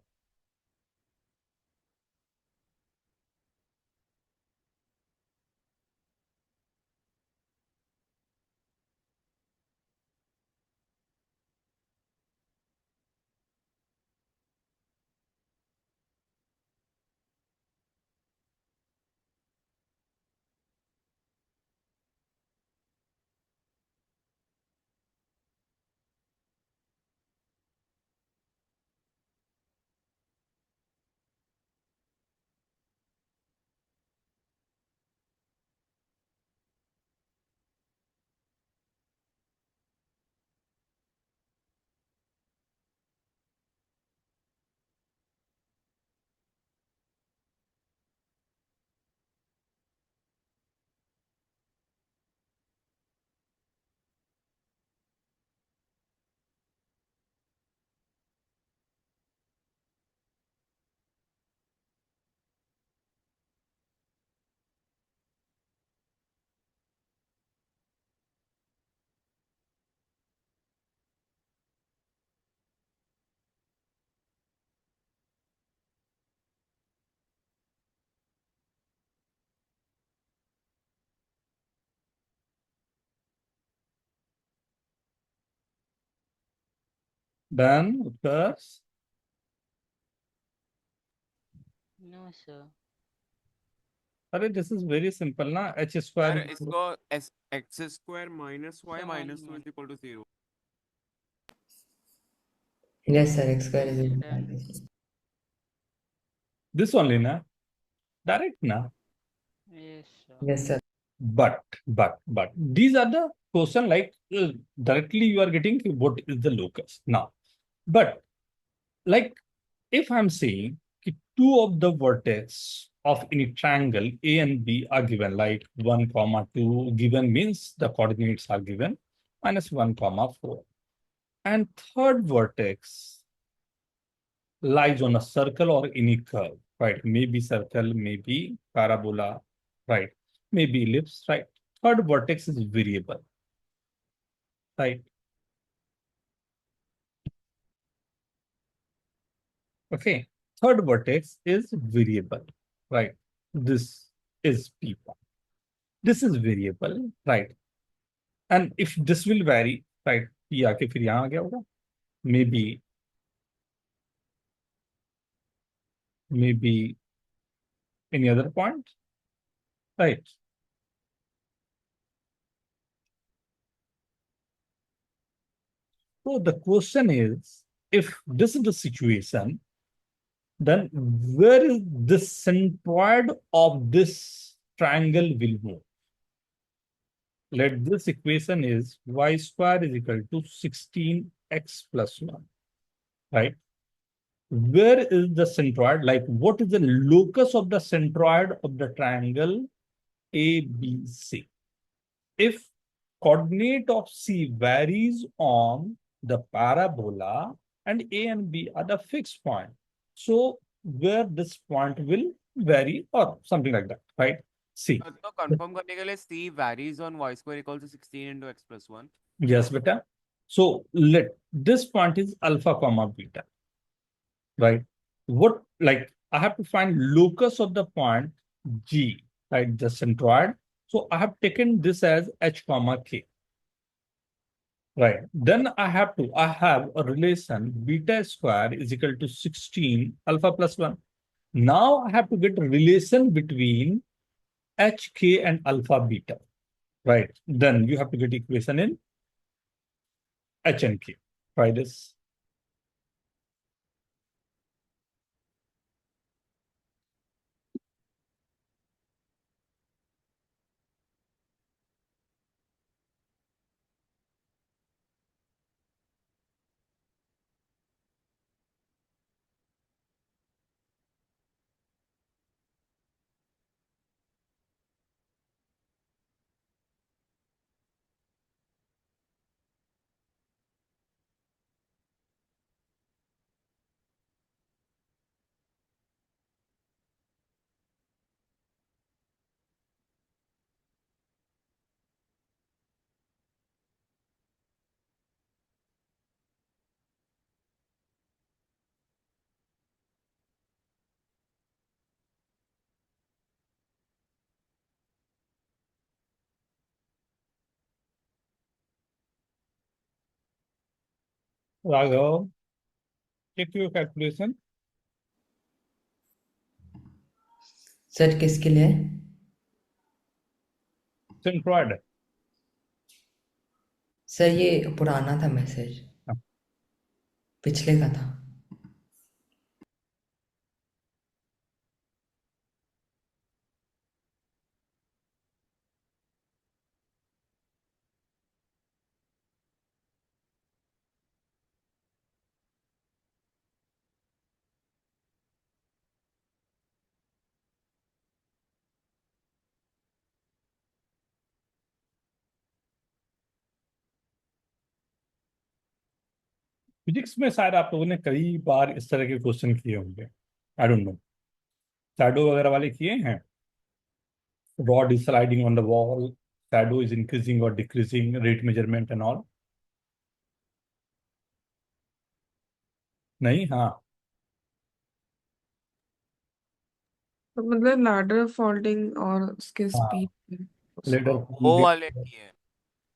S1: Then, Utkarsh,
S5: No, sir.
S1: अरे this is very simple ना, h
S3: sir
S1: square
S3: इसको X square minus Y
S5: Sir,
S3: minus 2
S5: 1
S3: is equal to 0।
S2: Yes, sir. X square
S5: Yes,
S2: is
S5: sir.
S2: equal
S5: Done.
S2: to this.
S1: this only na, direct na.
S5: Yes, sir.
S2: Yes, sir.
S1: But these are the question like directly you are getting what is the locus now. But like if I'm saying two of the vertex of any triangle A and B are given, like 1 comma 2 given means the coordinates are given minus 1 comma 4, and third vertex lies on a circle or any curve, right? Maybe circle, maybe parabola, right? Maybe ellipse, right? Third vertex is variable, right? Okay. Third vertex is variable, right? This is P one. This is variable, right? And if this will vary, right? P आके फिर यहाँ आ गया होगा. Maybe any other point, right? So the question is, if this is the situation, then where is the centroid of this triangle will move? Let this equation is y square is equal to 16x plus 1, right? Where is the centroid? Like, what is the locus of the centroid of the triangle ABC? If coordinate of C varies on the parabola and A and B are the fixed point, so where this point will vary or something like that, right? C.
S3: तो confirm करने के लिए c varies on y square equal to 16 into x plus 1.
S1: Yes, beta. So let this point is alpha comma beta, right? What, like, I have to find locus of the point G, right? The centroid. So I have taken this as h comma k. Right. Then I have a relation beta square is equal to 16 alpha plus 1. Now I have to get a relation between hk and alpha beta. Right. Then you have to get equation in h and k. Try this. Raghav, check your calculation.
S2: Sir किसके लिए?
S1: Centroid.
S2: Sir ये पुराना था message,
S1: हाँ।
S2: पिछले का था.
S1: Physics में शायद आप लोगों ने कई बार इस तरह के क्वेश्चन किए होंगे. आई डोंट नो. शैडो वगैरह वाले किए हैं. Rod is sliding on the wall, shadow is increasing or decreasing, rate measurement and all. नहीं. हाँ.
S4: तो मतलब लैडर फॉल्टिंग और उसके
S1: हाँ.
S4: स्पीड.
S1: लेडर
S3: वो वाले किए.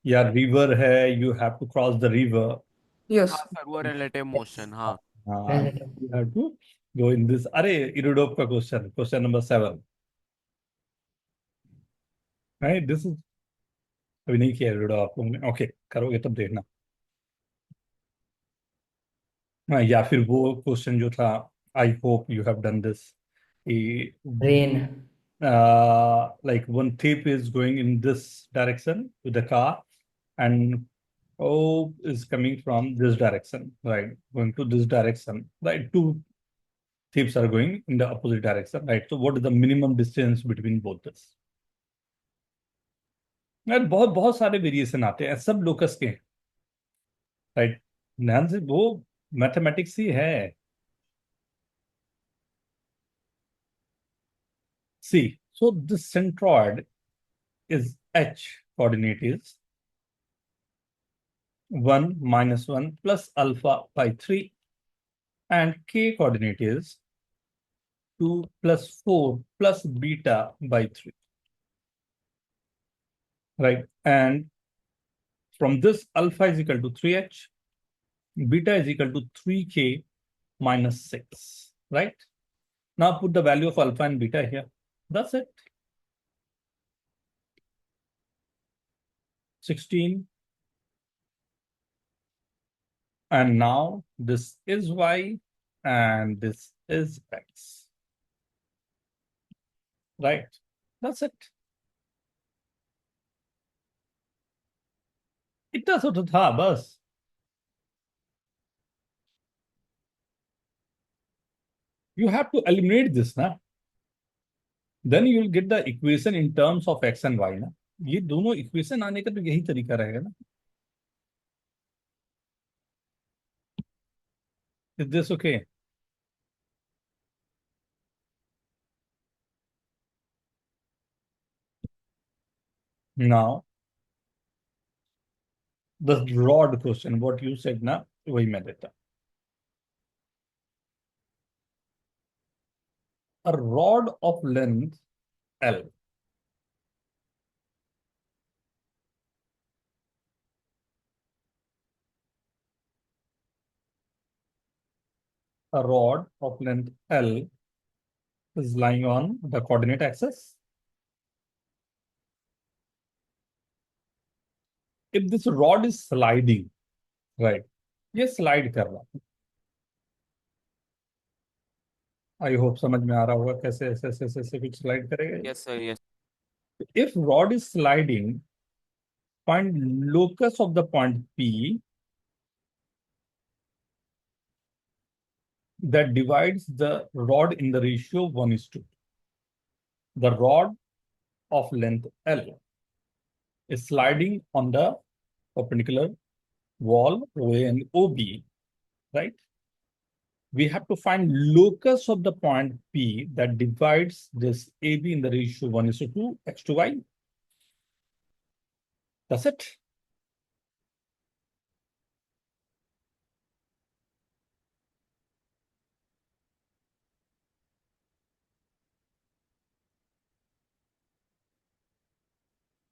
S1: या रिवर है, you have to cross the river.
S4: Yes.
S3: हाँ सर, वो रिलेटिव मोशन. हाँ.
S1: हाँ, you have to go in this. अरे इरोडोप का question number 7, right? This is अभी नहीं किया इरोडोप आप लोगों ने. ओके, करोगे तब देखना. हाँ, या फिर वो क्वेश्चन जो था, I hope you have done this.
S2: Rain.
S1: Like one thief is going in this direction with the car, and O is coming from this direction, right? Going to this direction, right? Two thieves are going in the opposite direction, right? So what is the minimum distance between both this? यार बहुत बहुत सारे variation आते हैं, सब locus के, right? ध्यान से, वो मैथमेटिक्स ही है. See, so this centroid is h coordinate is 1 minus 1 plus alpha by 3, and k coordinate is 2 plus 4 plus beta by 3, right? And from this, alpha is equal to 3h, beta is equal to 3k minus 6, right? Now put the value of alpha and beta here. That's it. 16 And now this is y and this is x. Right? That's it. इतना सा तो था बस. You have to eliminate this ना. Then you will get the equation in terms of x and y ना. ये दोनों equation आने का तो यही तरीका रहेगा ना. Is this okay? Now the rod question, what you said ना, वही मैं देता. A rod of length L. A rod of length L is lying on the coordinate axis. If this rod is sliding, right? ये slide कर रहा है. I hope समझ में आ रहा होगा कैसे ऐसे ऐसे ऐसे ऐसे कुछ स्लाइड करेगा ये.
S3: Yes sir yes
S1: If rod is sliding, find locus of the point P that divides the rod in the ratio 1:2. The rod of length L is sliding on the perpendicular wall OA and OB, right? We have to find locus of the point P that divides this AB in the ratio 1:2, x to y. That's it.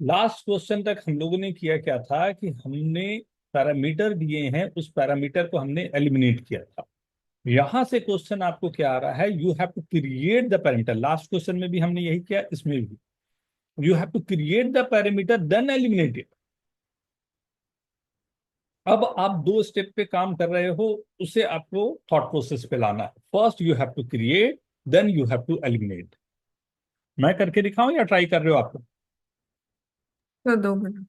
S1: Last question तक हम लोगों ने किया क्या था कि हमने parameter दिए हैं, उस पैरामीटर को हमने एलिमिनेट किया था. यहां से क्वेश्चन आपको क्या आ रहा है, you have to create the parameter. Last question में भी हमने यही किया, इसमें भी you have to create the parameter then eliminate it. अब आप दो स्टेप पे काम कर रहे हो, उसे आपको थॉट प्रोसेस पे लाना है. First you have to create, then you have to eliminate. मैं करके दिखाऊं या ट्राई कर रहे हो आप?
S4: तो 2 मिनट.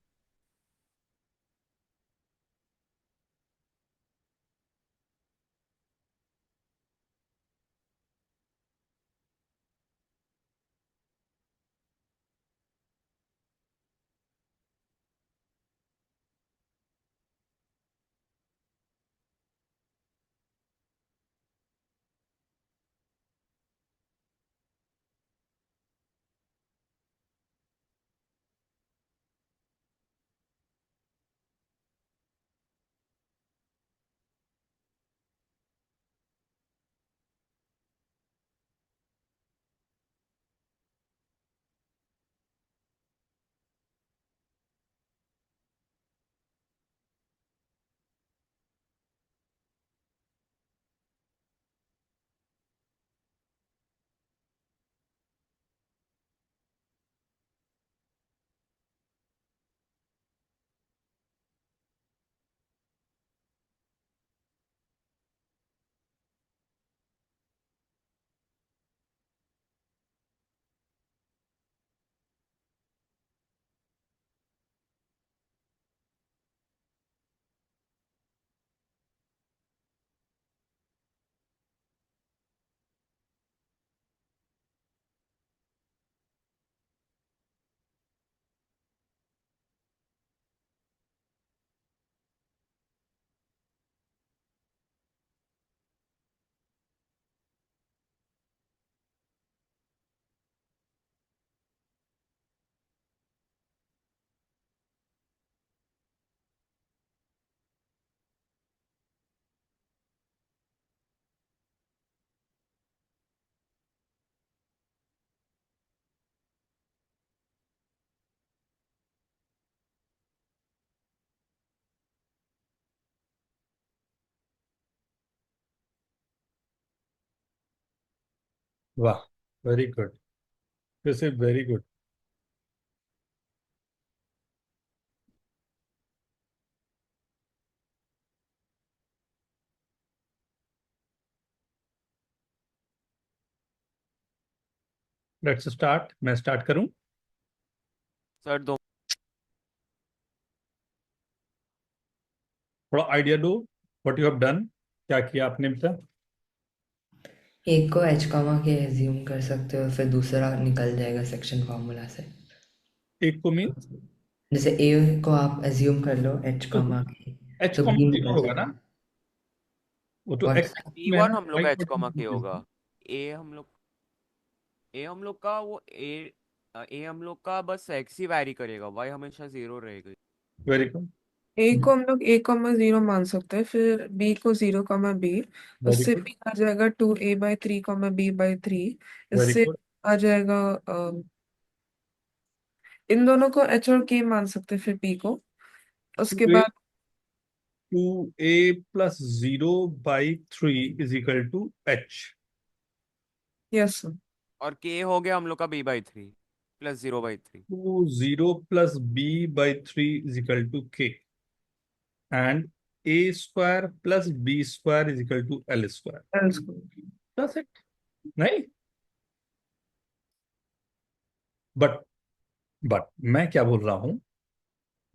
S1: वाह, very good. This is very good. Let's start. मैं स्टार्ट करूं?
S3: सर दो
S1: थोड़ा आइडिया दो, व्हाट यू हैव डन, क्या किया आपने अभी तक?
S2: एक को एच कॉमा के एज्यूम कर सकते हो, फिर दूसरा निकल जाएगा सेक्शन फार्मूला से।
S1: एक को मीन
S2: जैसे ए को आप एज्यूम कर लो एच कॉमा के,
S1: एच
S2: तो
S1: कॉमा
S2: बी
S1: जीरो
S2: निकल
S1: होगा ना,
S2: जाएगा।
S1: वो तो
S2: व्हाट?
S1: एक्स में है
S3: P1
S1: ना,
S3: हम लोग
S1: वाई
S3: का
S1: को
S3: एच कॉमा के
S1: जीरो।
S3: होगा। ए हम लोग ए हम लोग का वो ए हम लोग का बस एक्स ही वैरी करेगा, वाई हमेशा जीरो रहेगा।
S1: Very good.
S4: ए को हम लोग ए कॉमा जीरो मान सकते हैं, फिर बी को जीरो कॉमा बी।
S1: वेरी
S4: उससे
S1: गुड।
S4: बी आ जाएगा 2a/3 कॉमा b/3।
S1: वेरी
S4: इससे
S1: गुड।
S4: आ जाएगा इन दोनों को एच और के मान सकते हैं, फिर बी को। उसके
S1: टू ए,
S4: बाद
S1: 2a+0/3 is equal to H.
S4: Yes.
S3: और के हो गया हम लोग का b/3 plus 0/3।
S1: 0 + b/3 is equal to k, and a² + b² is equal to l²। That's it। नहीं, बट मैं क्या बोल रहा हूं,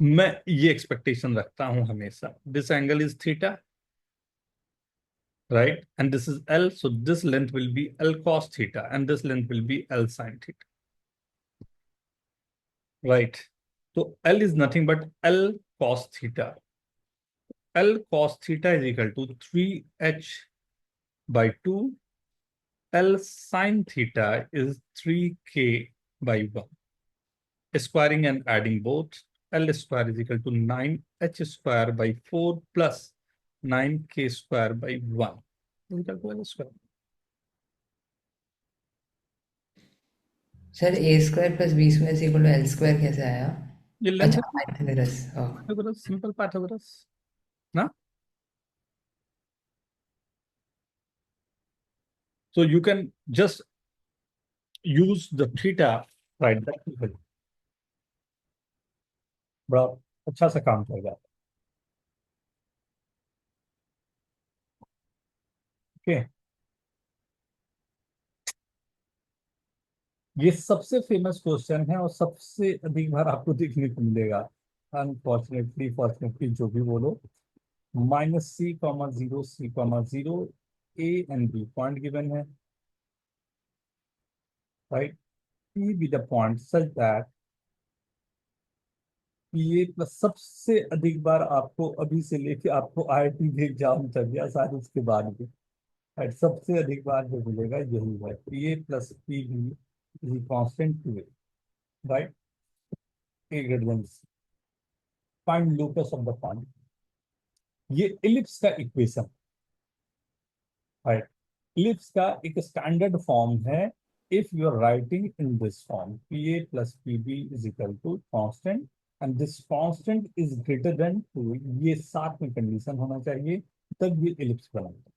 S1: मैं ये एक्सपेक्टेशन रखता हूं हमेशा, this angle is theta, right? And this is L, so this length will be L cos theta, and this length will be L sin theta, right? So L is nothing but L cos theta. L cos theta is equal to 3h/2. L sin theta is 3k/1. Squaring and adding both, L² is equal to 9h² / 4 plus 9k² / 1 is equal to L²।
S2: Sir A square plus B square equal to L square कैसे आया?
S1: ये length
S2: अच्छा,
S1: है,
S2: Pythagoras.
S1: Pythagoras, simple Pythagoras ना। So you can just use the theta, right? That will help। बड़ा अच्छा सा काम कर जाता है। ओके, ये सबसे फेमस क्वेश्चन है और सबसे अधिक बार आपको देखने को मिलेगा। अनफॉर्चुनेटली, फॉर्चुनेटली, जो भी बोलो, -c,0 c,0 a and b point given है, right? p be the point such that ये प्लस सबसे अधिक बार आपको अभी से लेके आपको आईआईटी के एग्जाम तक या शायद उसके बाद भी, राइट, सबसे अधिक बार जो मिलेगा यही है, P A plus P B is constant to A, right? A gradient, find locus of the point. ये इलिप्स का इक्वेशन, राइट? इलिप्स का एक स्टैंडर्ड फॉर्म है। If you are writing in this form, P A plus P B is equal to constant and this constant is greater than 2, ये साथ में condition होना चाहिए, तब ये इलिप्स बनता है।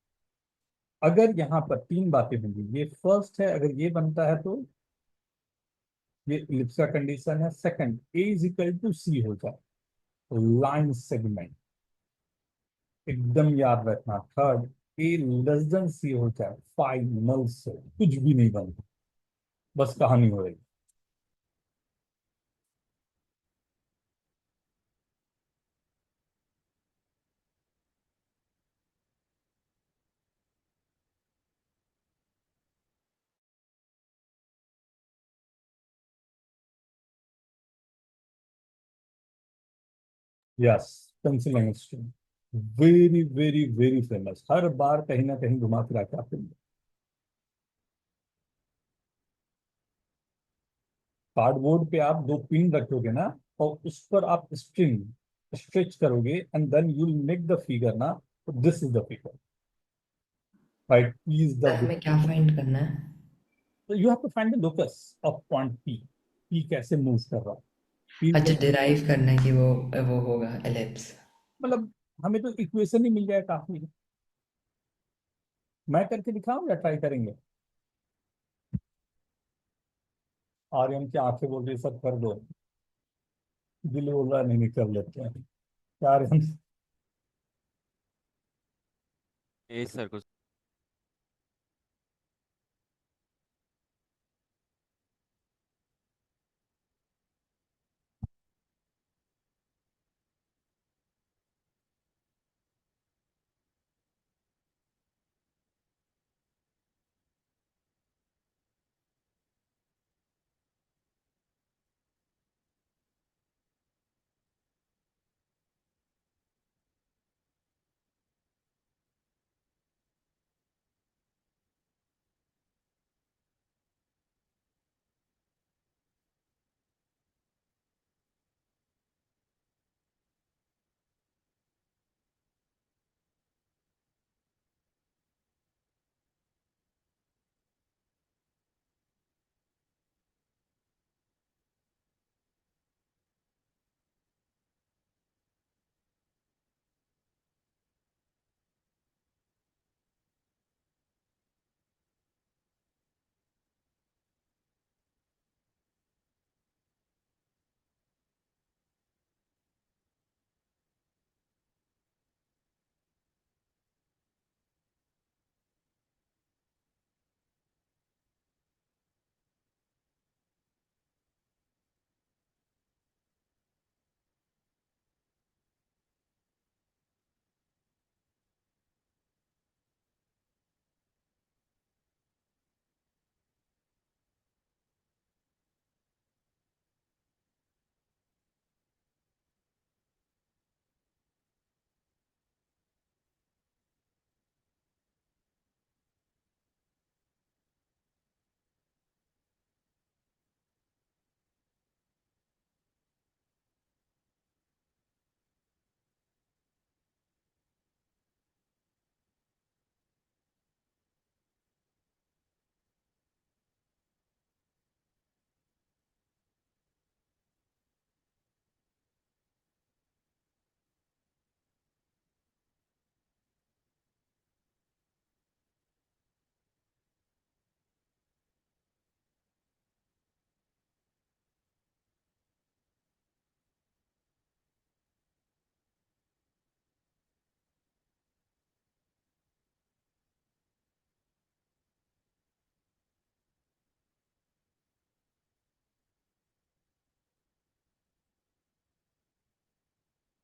S1: अगर यहाँ पर तीन बातें होंगी, ये फर्स्ट है, अगर ये बनता है तो ये इलिप्स का कंडीशन है। Second, A is equal to C हो जाए, लाइन सेगमेंट, एकदम याद रखना। Third, A less than C हो जाए, फाइनल से कुछ भी नहीं बनता, बस कहानी हो रही। Yes, pencil and string, very very very famous, हर बार कहीं ना कहीं घुमा फिरा के आते हैं। कार्डबोर्ड पे आप दो पिन रखोगे ना, और उस पर आप स्ट्रिंग स्ट्रेच करोगे and then you make the figure ना, this is the figure, right? Is the,
S2: हमें क्या फाइंड करना है?
S1: तो you have to find the locus of point P. P कैसे मूव कर रहा है, पी
S2: अच्छा, डिराइव करना है कि वो होगा एलिप्स।
S1: मतलब हमें तो इक्वेशन ही मिल जाए काफी। मैं करके दिखाऊं या ट्राई करेंगे? आर्यन की आंखें बोल रही सब कर दो, दिल बोल रहा नहीं, नहीं कर लेते हैं क्या आर्यन?
S3: ए सर कुछ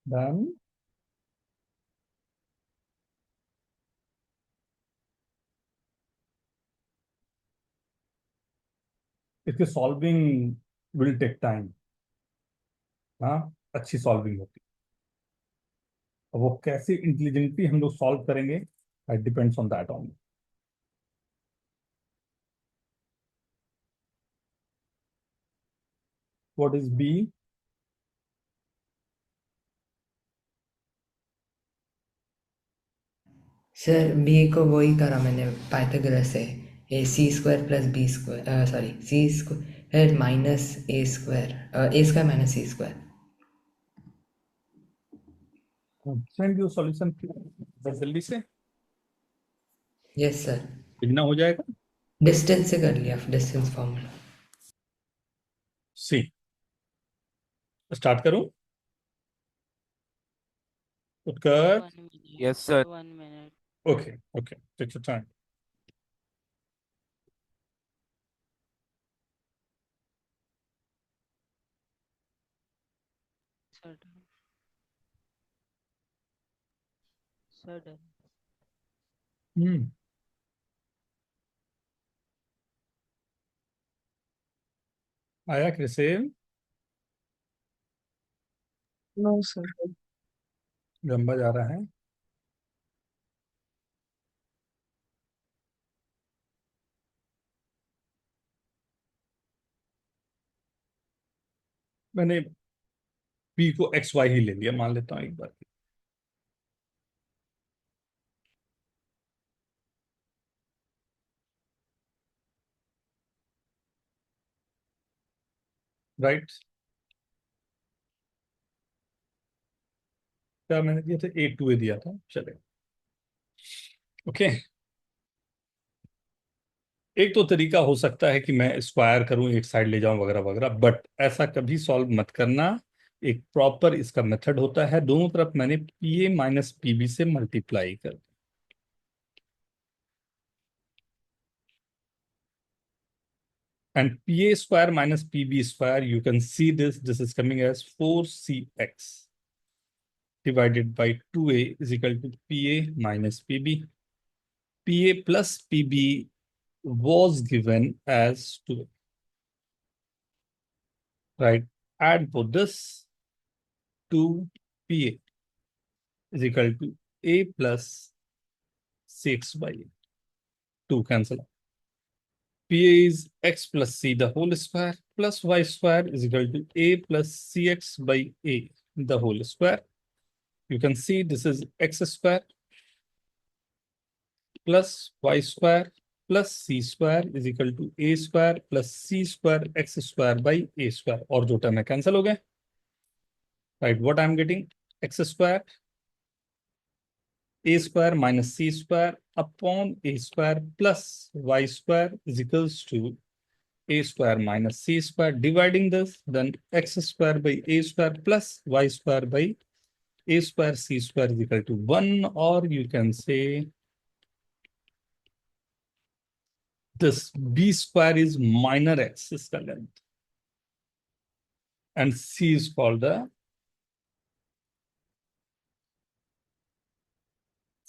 S1: Then इसके सॉल्विंग विल टेक टाइम। हाँ, अच्छी सॉल्विंग होती है। वो कैसे इंटेलिजेंटली हम लोग सॉल्व करेंगे, it depends on that on. What is B?
S2: Sir B को वही करा मैंने पाइथागोरस से, A C square plus B square, sorry C square minus A square, A square minus C square.
S1: Send your solution जल्दी से,
S2: yes sir,
S1: लिखना हो जाएगा।
S2: डिस्टेंस से कर लिया, डिस्टेंस फॉर्मूला।
S1: सी, स्टार्ट करूं? उत्कर।
S5: 1 minute.
S3: Yes sir.
S5: 1 minute.
S1: Okay okay, take your time.
S5: Sir done. Sir done.
S1: हम्म, आया क्रिसेल?
S4: No sir.
S1: लंबा जा रहा है। मैंने पी को एक्स वाई ही ले लिया, मान लेता हूँ एक बार। राइट, क्या मैंने दिया था? ए टू ए दिया था, चले। ओके, एक तो तरीका हो सकता है कि मैं स्क्वायर करूं, एक साइड ले जाऊं वगैरह वगैरह, बट ऐसा कभी सॉल्व मत करना। एक प्रॉपर इसका मेथड होता है, दोनों तरफ मैंने P A minus P B से मल्टीप्लाई कर। And pa square minus pb square, you can see this is coming as 4cx divided by 2a is equal to pa minus pb. Pa plus pb was given as 2a. Right? Add both this to pa is equal to a plus 6 by a. 2 cancel out. Pa is x plus c the whole square plus y square is equal to a plus cx by a the whole square. You can see this is x square plus y square plus c square is equal to a square plus c square x square by a square, और जो term है cancel हो गए। Right, what I am getting? X square a square minus c square upon a square plus y square is equals to a square minus c square. Dividing this, then x square by a square plus y square by a square c square is equal to 1, or you can say this b square is minor x is the length, and c is called the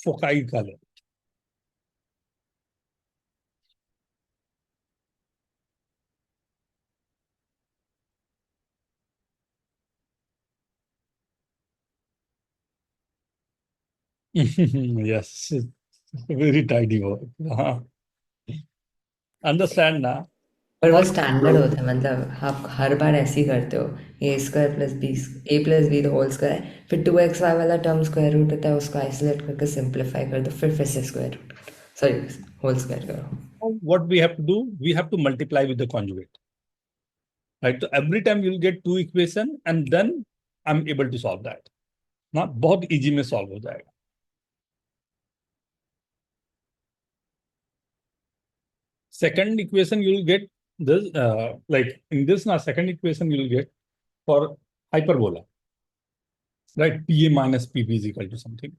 S1: foci का length. Yes, very tidy work. हाँ, understand ना?
S2: पर वो
S1: और
S2: standard होता है, मतलब आप हर बार ऐसे ही करते हो, A square plus B, A plus B the whole square, फिर 2xy वाला टर्म स्क्वायर रूट होता है, उसको आइसोलेट करके सिंप्लीफाई कर दो, फिर से square root, sorry whole square करो।
S1: what we have to do, we have to multiply with the conjugate, right? So every time you'll get two equation and then I'm able to solve that. ना बहुत easy में solve हो जाएगा। Second equation you'll get this, like in this now second equation you'll get for hyperbola, right? Pa minus pb is equal to something.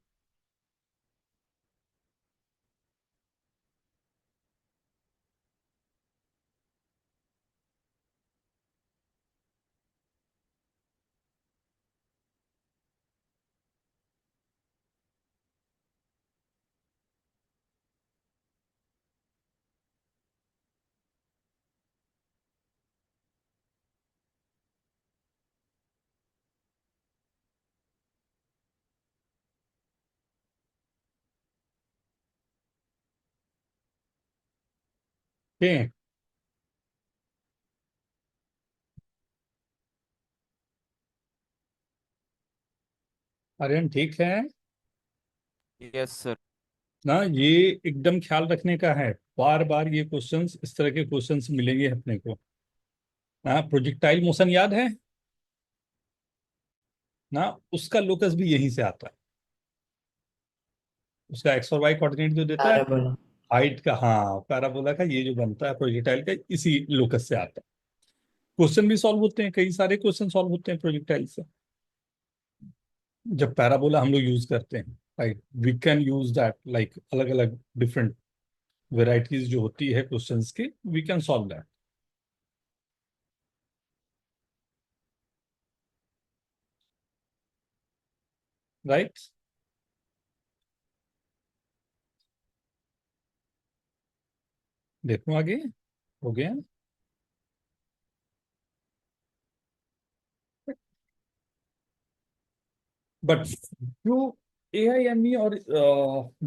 S1: Okay, Aryan ठीक है
S3: yes sir.
S1: ना? ये एकदम ख्याल रखने का है, बार बार ये क्वेश्चंस, इस तरह के क्वेश्चंस मिलेंगे अपने को। ना प्रोजेक्टाइल मोशन याद है ना? उसका लोकस भी यहीं से आता है, उसका एक्स और वाई कोऑर्डिनेट जो देता है,
S2: parabola.
S1: हाइट का, हाँ पैराबोला का ये जो बनता है प्रोजेक्टाइल का, इसी लोकस से आता है। क्वेश्चन भी सॉल्व होते हैं, कई सारे क्वेश्चन सॉल्व होते हैं प्रोजेक्टाइल से, जब पैराबोला हम लोग यूज करते हैं। Right, we can use that, like अलग अलग डिफरेंट वेराइटीज जो होती है क्वेश्चंस की, we can solve that. Right, देखो आगे, हो गया। बट जो AIME और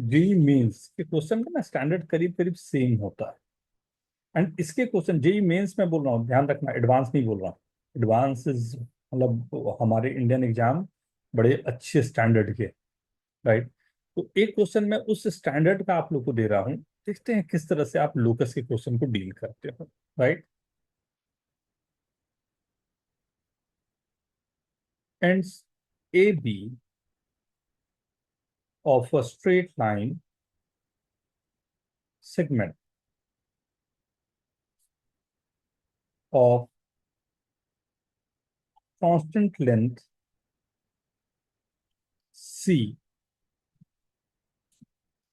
S1: जेई मेंस के क्वेश्चन का ना स्टैंडर्ड करीब करीब सेम होता है। एंड इसके क्वेश्चन जेई मेंस में बोल रहा हूँ, ध्यान रखना, एडवांस नहीं बोल रहा हूँ। एडवांस इज मतलब हमारे इंडियन एग्जाम बड़े अच्छे स्टैंडर्ड के। राइट, तो एक क्वेश्चन मैं उस स्टैंडर्ड का आप लोग को दे रहा हूँ, देखते हैं किस तरह से आप लोकस के क्वेश्चन को डील करते हो। Right, ends AB of a straight line segment of constant length C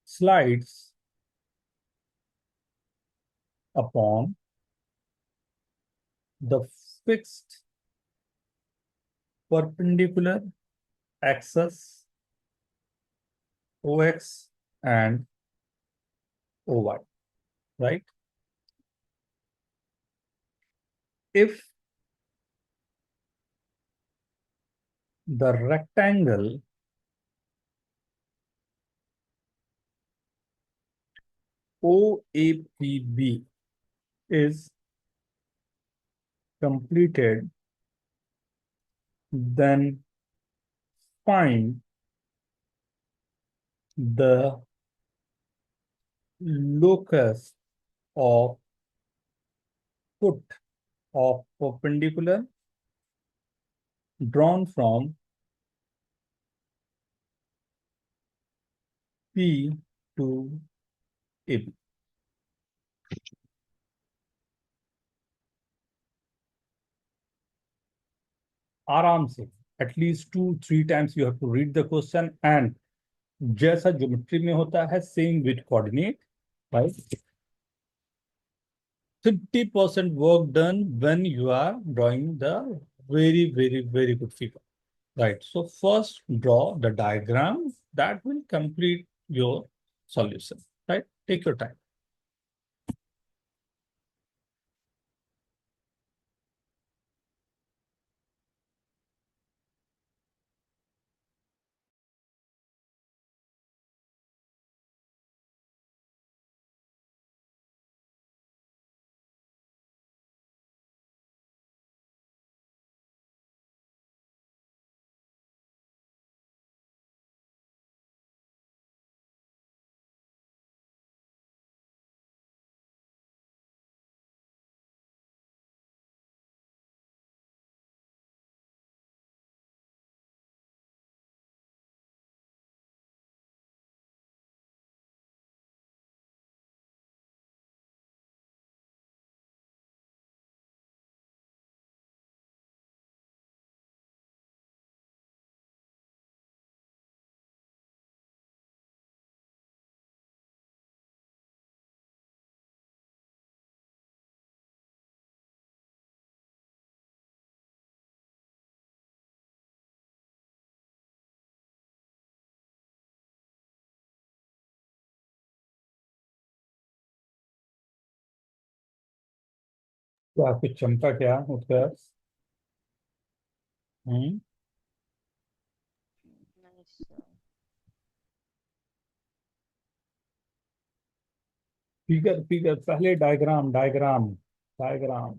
S1: slides upon the fixed perpendicular axis OX and OY. Right, if the rectangle OAPB is completed, then find the locus of foot of perpendicular drawn from P to AB. आराम से, at least 2-3 times you have to read the question, and जैसा geometry में होता है same with coordinate. Right, 50% work done when you are drawing the very very very good figure. Right, so first draw the diagram that will complete your solution. Right, take your time. क्या कुछ चमका क्या उत्तर? हम्म,
S5: Nice, sir.
S1: Figure figure पहले diagram diagram diagram.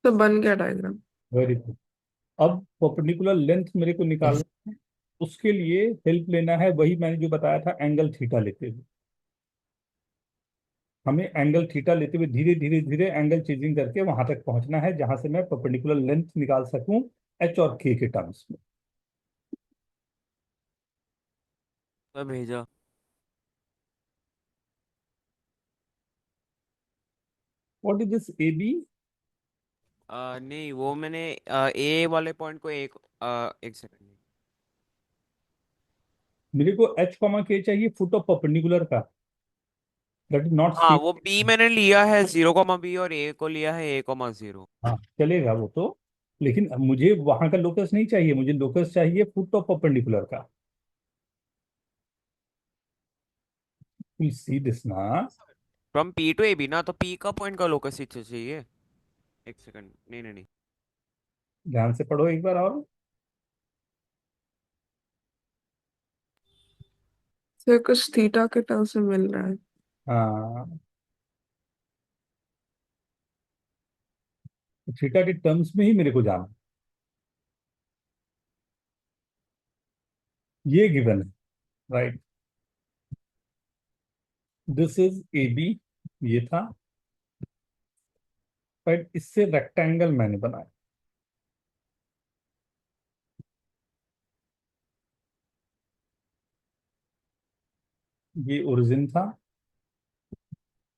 S4: तो बन गया डायग्राम।
S1: Very good. अब परपेंडिकुलर लेंथ मेरे को
S2: Yes.
S1: निकालना है। उसके लिए हेल्प लेना है, वही मैंने जो बताया था, एंगल थीटा लेते हुए। हमें एंगल थीटा लेते हुए धीरे धीरे धीरे एंगल चेंजिंग करके वहां तक पहुंचना है जहां से मैं परपेंडिकुलर लेंथ निकाल सकूं एच और के के टर्म्स में।
S3: तो भेजा।
S1: What is this A B?
S3: नहीं, वो मैंने ए वाले पॉइंट को एक सेकंड।
S1: मेरे को एच कॉमा के चाहिए फुट ऑफ परपेंडिकुलर का, दैट इज नॉट
S3: हाँ,
S1: सी।
S3: वो बी मैंने लिया है 0,b और ए को लिया है a,0।
S1: हाँ चलेगा वो तो, लेकिन मुझे वहां का लोकस नहीं चाहिए, मुझे लोकस चाहिए फुट ऑफ परपेंडिकुलर का। यू सी दिस ना?
S3: From P to A B ना, तो पी का पॉइंट का लोकस ही चाहिए। एक सेकंड, नहीं नहीं नहीं।
S1: ध्यान से पढ़ो एक बार और।
S4: तो कुछ थीटा के टर्म से मिल रहा है।
S1: हाँ, थीटा के टर्म्स में ही मेरे को जाना। ये गिवन है, right? This is A B, ये था। बट इससे रेक्टेंगल मैंने बनाया। ये ओरिजिन था,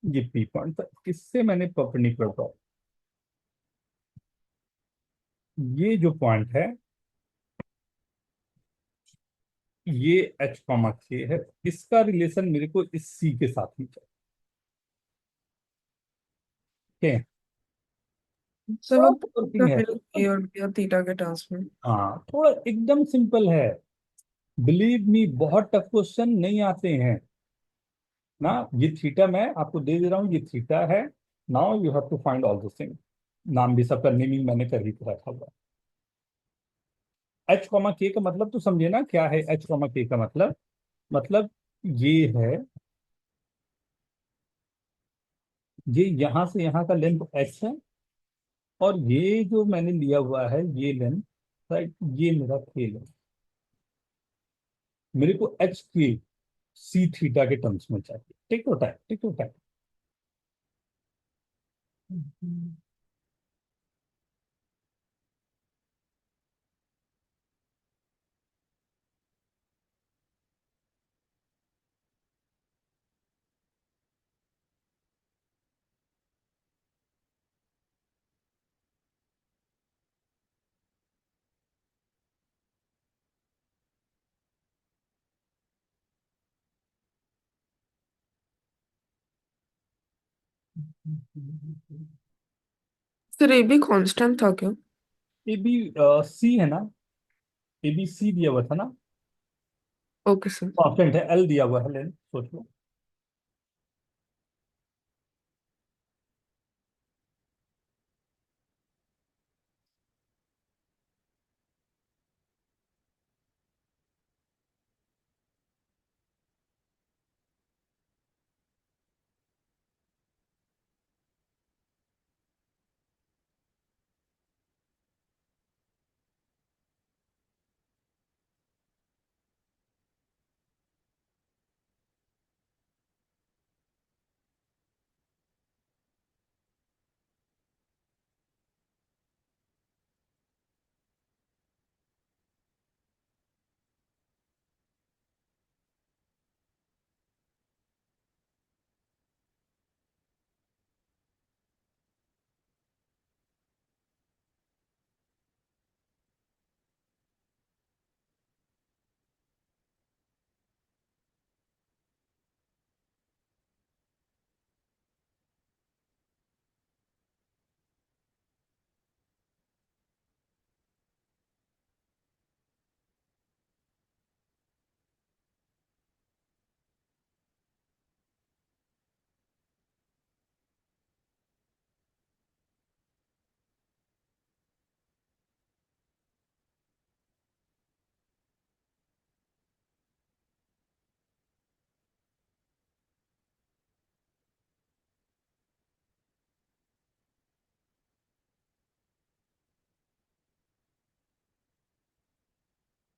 S1: ये पी पॉइंट था, इससे मैंने परपेंडिकुलर ड्रॉ। ये जो पॉइंट है, ये एच कॉमा के है। इसका रिलेशन मेरे को इस सी के साथ ही चाहिए।
S4: सर वो
S1: सब वर्किंग है।
S4: ए और बी और थीटा के टर्म्स में।
S1: हाँ थोड़ा एकदम सिंपल है। बिलीव मी, बहुत टफ क्वेश्चन नहीं आते हैं ना। ये थीटा मैं आपको दे दे रहा हूँ, ये थीटा है। Now you have to find all this thing. नाम भी सबका नेमिंग मैंने कर ही रखा हुआ। एच कॉमा के का मतलब तो समझे ना, क्या है एच कॉमा के का मतलब? मतलब ये है, ये यहां से यहां का लेंथ एच है, और ये जो मैंने लिया हुआ है ये लेंथ, राइट, ये मेरा के लेंथ। मेरे को एच के सी थीटा के टर्म्स में चाहिए। टिक होता है, टिक होता है।
S4: सर ए बी कांस्टेंट था क्या?
S1: ए बी सी है ना? ए बी सी दिया हुआ था ना?
S4: Okay sir.
S1: कांस्टेंट है, एल दिया हुआ है, लेंथ सोच लो।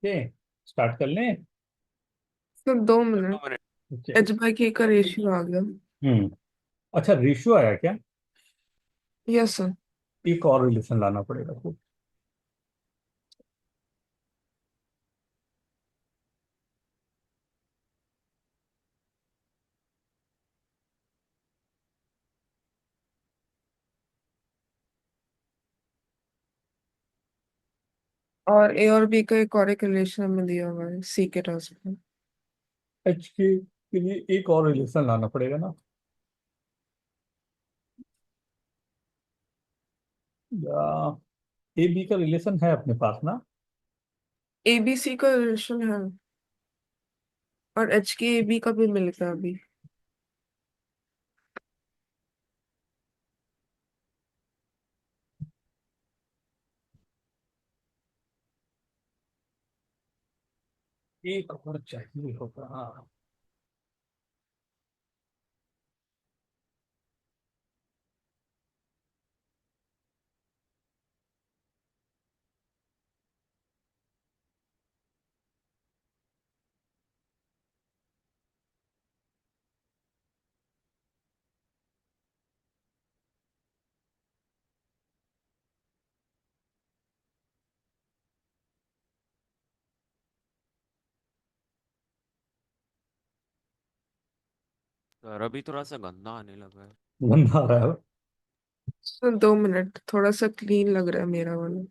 S1: ओके, स्टार्ट कर लें।
S4: Sir 2 minute.
S3: 2 minute.
S1: Okay.
S4: H/K का रेशियो आ गया।
S1: हम्म। अच्छा, रेशियो आया क्या?
S4: Yes sir.
S1: एक और रिलेशन लाना पड़ेगा तो।
S4: और A और B का एक और एक रिलेशन हमें दिया हुआ है C के टर्म्स में।
S1: के लिए एक और रिलेशन लाना पड़ेगा ना, या ए बी का रिलेशन है अपने पास ना।
S4: ABC का रिलेशन है और HK AB का भी मिलता है अभी।
S1: एक और चाहिए होगा, हाँ।
S3: सर अभी थोड़ा सा गंदा आने लगा है।
S1: गंदा आ रहा है।
S4: सर 2 मिनट, थोड़ा सा क्लीन लग रहा है मेरा वाला।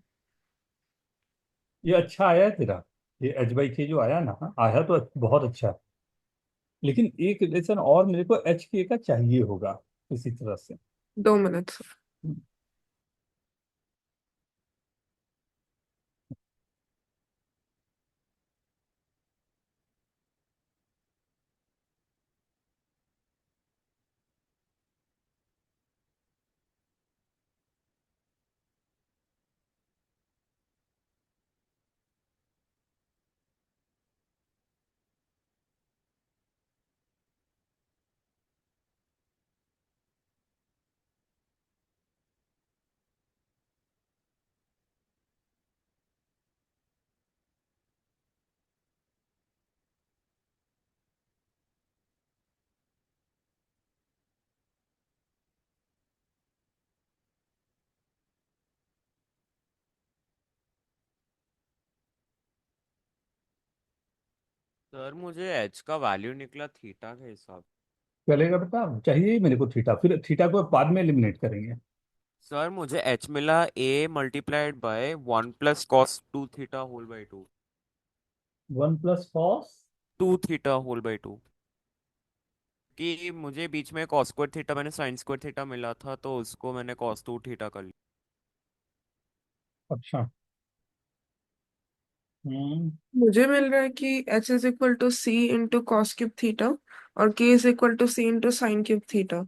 S1: ये अच्छा आया है तेरा, ये एच बाई के जो आया ना, आया तो बहुत अच्छा है। लेकिन एक रिलेशन और मेरे को एच के का चाहिए होगा इसी तरह से।
S4: 2 मिनट सर।
S3: सर मुझे एच का वैल्यू निकला थीटा के हिसाब।
S1: चलेगा बेटा, चाहिए ही मेरे को थीटा, फिर थीटा को बाद में एलिमिनेट करेंगे।
S3: सर मुझे एच मिला A multiplied by 1 + cos 2 theta whole by 2।
S1: 1 + cos।
S3: 2 theta whole by 2। कि मुझे बीच में कॉस स्क्वायर थीटा मैंने साइन स्क्वायर थीटा मिला था तो उसको मैंने cos 2 थीटा कर लिया।
S1: अच्छा। हम्म।
S4: मुझे मिल रहा है कि H = C × cos³ थीटा और K = C × sin³ थीटा।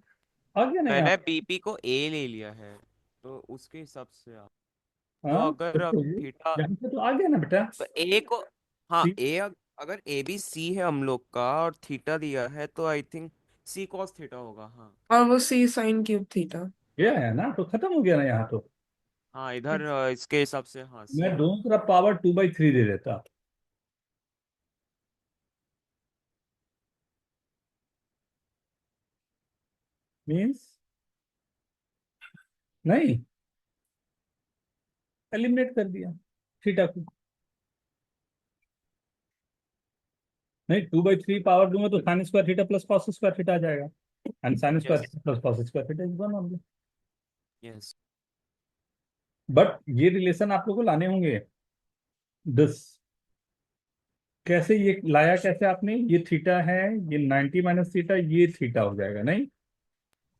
S1: आ गया ना यहाँ।
S3: मैंने बीपी को ए ले लिया है तो उसके हिसाब से तो
S1: हाँ,
S3: अगर
S1: तो
S3: अब थीटा
S1: यहाँ पे तो आ गया ना बेटा।
S3: तो ए को हाँ
S1: सी।
S3: अगर ए बी सी है हम लोग का और थीटा दिया है तो I think C cos theta होगा। हाँ
S4: और वो C sin³ थीटा।
S1: गया है ना, तो खत्म हो गया ना यहाँ तो।
S3: हाँ इधर इसके हिसाब से हाँ
S1: मैं
S3: सी।
S1: दोनों तरफ पावर 2/3 दे देता। मीन्स नहीं, एलिमिनेट कर दिया थीटा को। नहीं, 2/3 पावर दूंगा तो sine square theta plus cos square theta आ जाएगा, and sine square
S3: yes
S1: theta plus cos square theta is 1 only.
S3: Yes.
S1: But ये रिलेशन आप लोगों को लाने होंगे। दिस कैसे, ये लाया कैसे आपने? ये थीटा है, ये 90 - थीटा, ये थीटा हो जाएगा नहीं,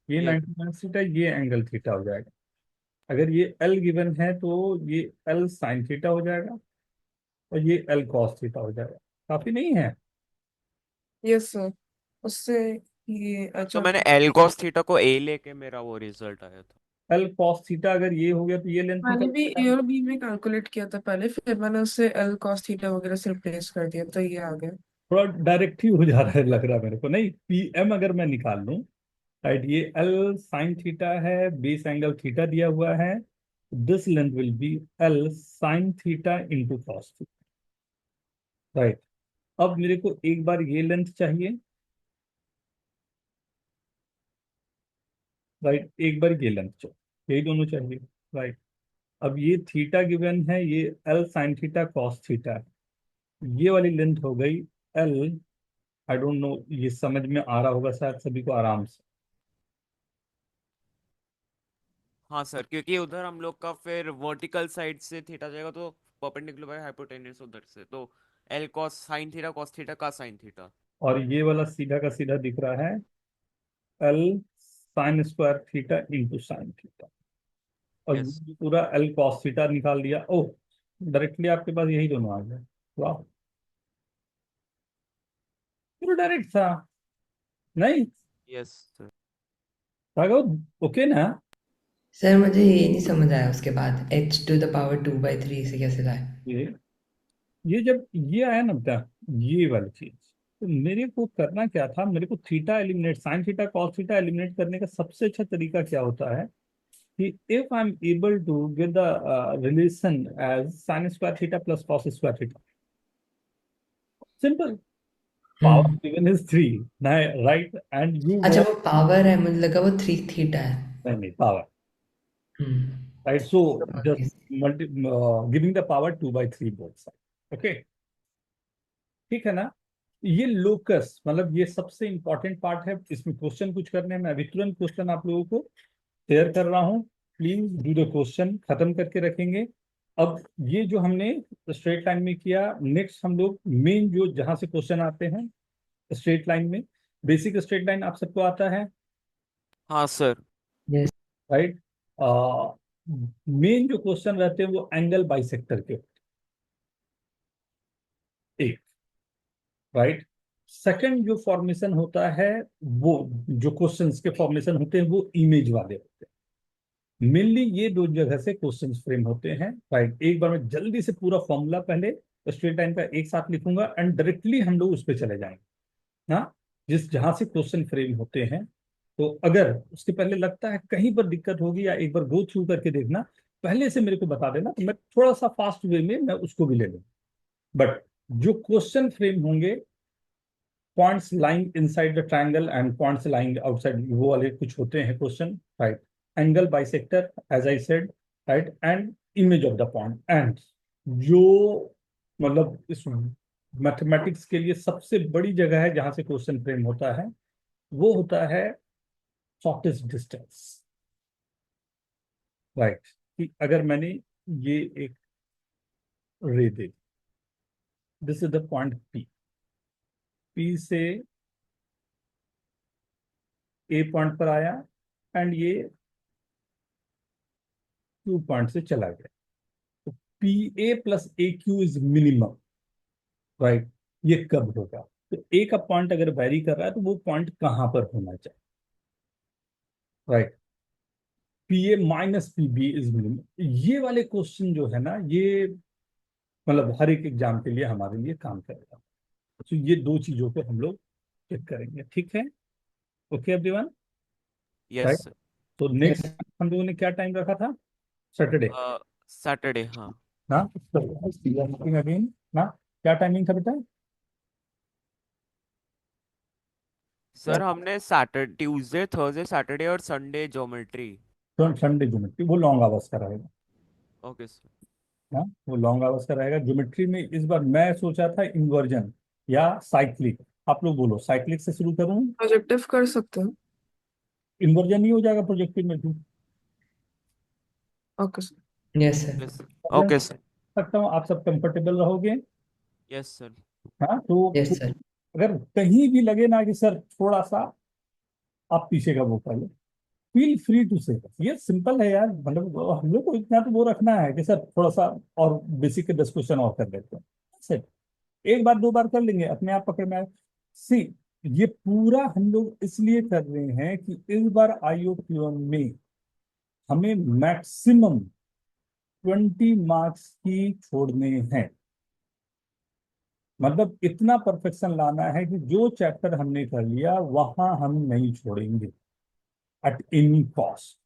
S1: ये
S3: यस
S1: 90 - थीटा, ये एंगल थीटा हो जाएगा। अगर ये एल गिवन है तो ये एल साइन थीटा हो जाएगा और ये एल कॉस थीटा हो जाएगा। काफी नहीं है?
S4: Yes sir. उससे ये
S3: तो
S4: अच्छा।
S3: मैंने एल कॉस थीटा को ए लेके मेरा वो रिजल्ट आया था।
S1: एल कॉस थीटा अगर ये हो गया तो ये लेंथ
S4: मैंने
S1: निकल
S4: भी A
S1: जाएगा।
S4: और B में कैलकुलेट किया था पहले, फिर मैंने उससे L cos θ वगैरह से रिप्लेस कर दिया तो ये आ गया।
S1: थोड़ा डायरेक्ट ही हो जा रहा है लग रहा है मेरे को, नहीं पी एम अगर मैं निकाल लूं, राइट, ये एल साइन थीटा है, बेस एंगल थीटा दिया हुआ है, this length will be L sine theta into cos theta. Right. अब मेरे को एक बार ये लेंथ चाहिए, राइट, एक बार ये लेंथ चाहिए, यही दोनों चाहिए, राइट। अब ये थीटा गिवन है, ये L sine theta cos theta है, ये वाली लेंथ हो गई एल। आई डोंट नो, ये समझ में आ रहा होगा शायद सभी को आराम से।
S3: हाँ सर, क्योंकि उधर हम लोग का फिर वर्टिकल साइड से थीटा जाएगा तो परपेंडिकुलर बाय हाइपोटेन्यूज उधर से, तो एल कॉस थीटा का साइन थीटा।
S1: और ये वाला सीधा का सीधा दिख रहा है L sine square theta into sine theta, और
S3: यस।
S1: ये पूरा एल कॉस थीटा निकाल दिया। ओह, डायरेक्टली आपके पास यही दोनों आ गए, वाह, पूरा डायरेक्ट था। नहीं
S3: यस सर।
S1: राघव, ओके ना?
S2: सर मुझे ये नहीं समझ आया उसके बाद h⁻² से कैसे लाए।
S1: ये ये जब ये आया ना बेटा, ये वाली चीज, तो मेरे को करना क्या था, मेरे को theta eliminate, sine theta cos theta eliminate करने का सबसे अच्छा तरीका क्या होता है कि if I am able to get the relation as sine square theta plus cos square theta, simple, power
S2: हम्म।
S1: Given is 3, right, and you
S2: अच्छा
S1: वो,
S2: वो पावर है, मुझे लगा वो 3 थीटा है।
S1: नहीं power,
S2: hmm.
S1: Right, so
S2: okay.
S1: Just multi giving the power 2/3 both side, okay, ठीक है ना? ये लोकस, मतलब ये सबसे इंपॉर्टेंट पार्ट है, इसमें क्वेश्चन कुछ करने में, अभी तुरंत क्वेश्चन आप लोगों को शेयर कर रहा हूँ, प्लीज डू द क्वेश्चन, खत्म करके रखेंगे। अब ये जो हमने स्ट्रेट लाइन में किया, नेक्स्ट हम लोग मेन जो जहां से क्वेश्चन आते हैं स्ट्रेट लाइन में, बेसिक स्ट्रेट लाइन आप सबको आता है,
S3: हाँ सर।
S2: यस।
S1: राइट। मेन जो क्वेश्चन रहते हैं वो एंगल बाइसेक्टर के, एक, राइट। सेकंड जो फॉर्मेशन होता है, वो जो क्वेश्चंस के फॉर्मेशन होते हैं वो इमेज वाले होते हैं, मेनली ये दो जगह से क्वेश्चंस फ्रेम होते हैं, राइट। एक बार मैं जल्दी से पूरा फॉर्मूला पहले स्ट्रेट लाइन का एक साथ लिखूंगा एंड डायरेक्टली हम लोग उस पर चले जाएंगे, हाँ, जिस जहां से क्वेश्चन फ्रेम होते हैं। तो अगर उसके पहले लगता है कहीं पर दिक्कत होगी, या एक बार गो थ्रू करके देखना, पहले से मेरे को बता देना, तो मैं थोड़ा सा फास्ट वे में मैं उसको भी ले लूँ। बट जो क्वेश्चन फ्रेम होंगे, points lying inside the triangle and points lying outside, वो वाले कुछ होते हैं question, right. Angle bisector as I said, right, and image of the point, and जो मतलब इस मैथमेटिक्स के लिए सबसे बड़ी जगह है जहां से क्वेश्चन फ्रेम होता है, वो होता है शॉर्टेस्ट डिस्टेंस, राइट। कि अगर मैंने ये एक रे दे, this is the point P, P से ए पॉइंट पर आया एंड ये क्यू पॉइंट से चला गया, तो P A plus A Q is minimum, right. ये कब होगा? तो ए का पॉइंट अगर वेरी कर रहा है तो वो पॉइंट कहां पर होना चाहिए, right. P A minus P B is minimum, ये वाले क्वेश्चन जो है ना, ये मतलब हर एक एग्जाम के लिए हमारे लिए काम करेगा। तो ये दो चीजों को हम लोग चेक करेंगे, ठीक है? Okay everyone,
S3: yes
S1: right.
S3: Sir.
S1: तो
S2: यस।
S1: नेक्स्ट हम लोगों ने क्या टाइम रखा था? सैटरडे
S3: सैटरडे हाँ।
S1: ना? अगेन ना, क्या टाइमिंग था बेटा?
S3: सर हमने सैटरडे, ट्यूसडे, थर्सडे, सैटरडे और संडे ज्योमेट्री।
S1: संडे ज्योमेट्री, वो लॉन्ग आवर्स का रहेगा
S3: ओके सर।
S1: ना, वो लॉन्ग आवर्स का रहेगा। ज्योमेट्री में इस बार मैं सोचा था इन्वर्जन या साइक्लिक, आप लोग बोलो, साइक्लिक से शुरू करूं,
S4: प्रोजेक्टिव कर सकते हैं।
S1: इन्वर्जन ही हो जाएगा प्रोजेक्टिव में भी,
S4: okay sir.
S2: Yes sir.
S3: Yes.
S1: समझ
S3: ओके सर।
S1: सकता हूँ आप सब कंफर्टेबल रहोगे,
S3: यस सर।
S1: हाँ। तो
S2: यस सर।
S1: अगर कहीं भी लगे ना कि सर थोड़ा सा आप पीछे का वो कर लो, फील फ्री टू से, ये सिंपल है यार, मतलब हम लोग को इतना तो वो रखना है कि सर थोड़ा सा और बेसिक के 10 क्वेश्चन और कर लेते हैं, सर एक बार दो बार कर लेंगे, अपने आप पकड़ में आए। सी, ये पूरा हम लोग इसलिए कर रहे हैं कि इस बार आईओ क्यूएम में हमें मैक्सिमम 20 मार्क्स ही छोड़ने हैं, मतलब इतना परफेक्शन लाना है कि जो चैप्टर हमने कर लिया वहां हम नहीं छोड़ेंगे एट एनी कॉस्ट,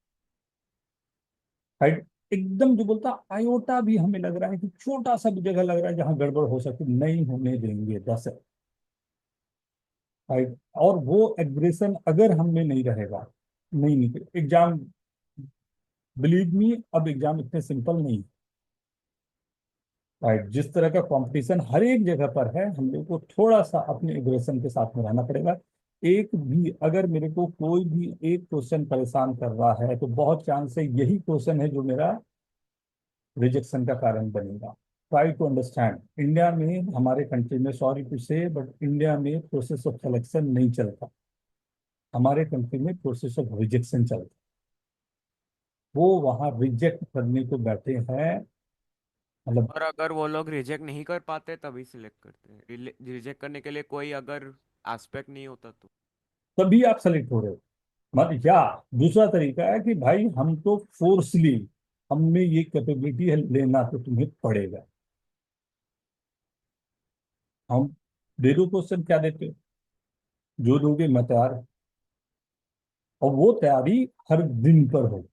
S1: राइट। एकदम जो बोलता आयोटा भी हमें लग रहा है कि छोटा सा भी जगह लग रहा है जहां गड़बड़ हो सकती, नहीं होने देंगे। 10 है, राइट। और वो एग्रेशन अगर हम में नहीं रहेगा, नहीं निकले एग्जाम। बिलीव मी, अब एग्जाम इतने सिंपल नहीं, राइट। जिस तरह का कंपटीशन हर एक जगह पर है, हम लोग को थोड़ा सा अपने एग्रेशन के साथ में रहना पड़ेगा। एक भी अगर मेरे को कोई भी एक क्वेश्चन परेशान कर रहा है, तो बहुत चांस है यही क्वेश्चन है जो मेरा रिजेक्शन का कारण बनेगा। ट्राई टू अंडरस्टैंड, इंडिया में, हमारे कंट्री में, सॉरी टू से, बट इंडिया में प्रोसेस ऑफ सिलेक्शन नहीं चलता। हमारे कंट्री में प्रोसेस ऑफ रिजेक्शन चलता। वो वहां रिजेक्ट करने को बैठे हैं, मतलब
S3: और अगर वो लोग रिजेक्ट नहीं कर पाते तभी सिलेक्ट करते हैं। रिजेक्ट करने के लिए कोई अगर एस्पेक्ट नहीं होता तो।
S1: तभी आप सेलेक्ट हो रहे हो। मत, या दूसरा तरीका है कि भाई हम तो फोर्सली, हमें ये कैपेबिलिटी है, लेना तो तुम्हें पड़ेगा। हम दे दो क्वेश्चन, क्या देते हो, जो दोगे मैं तैयार हूं। और वो तैयारी हर दिन पर हो।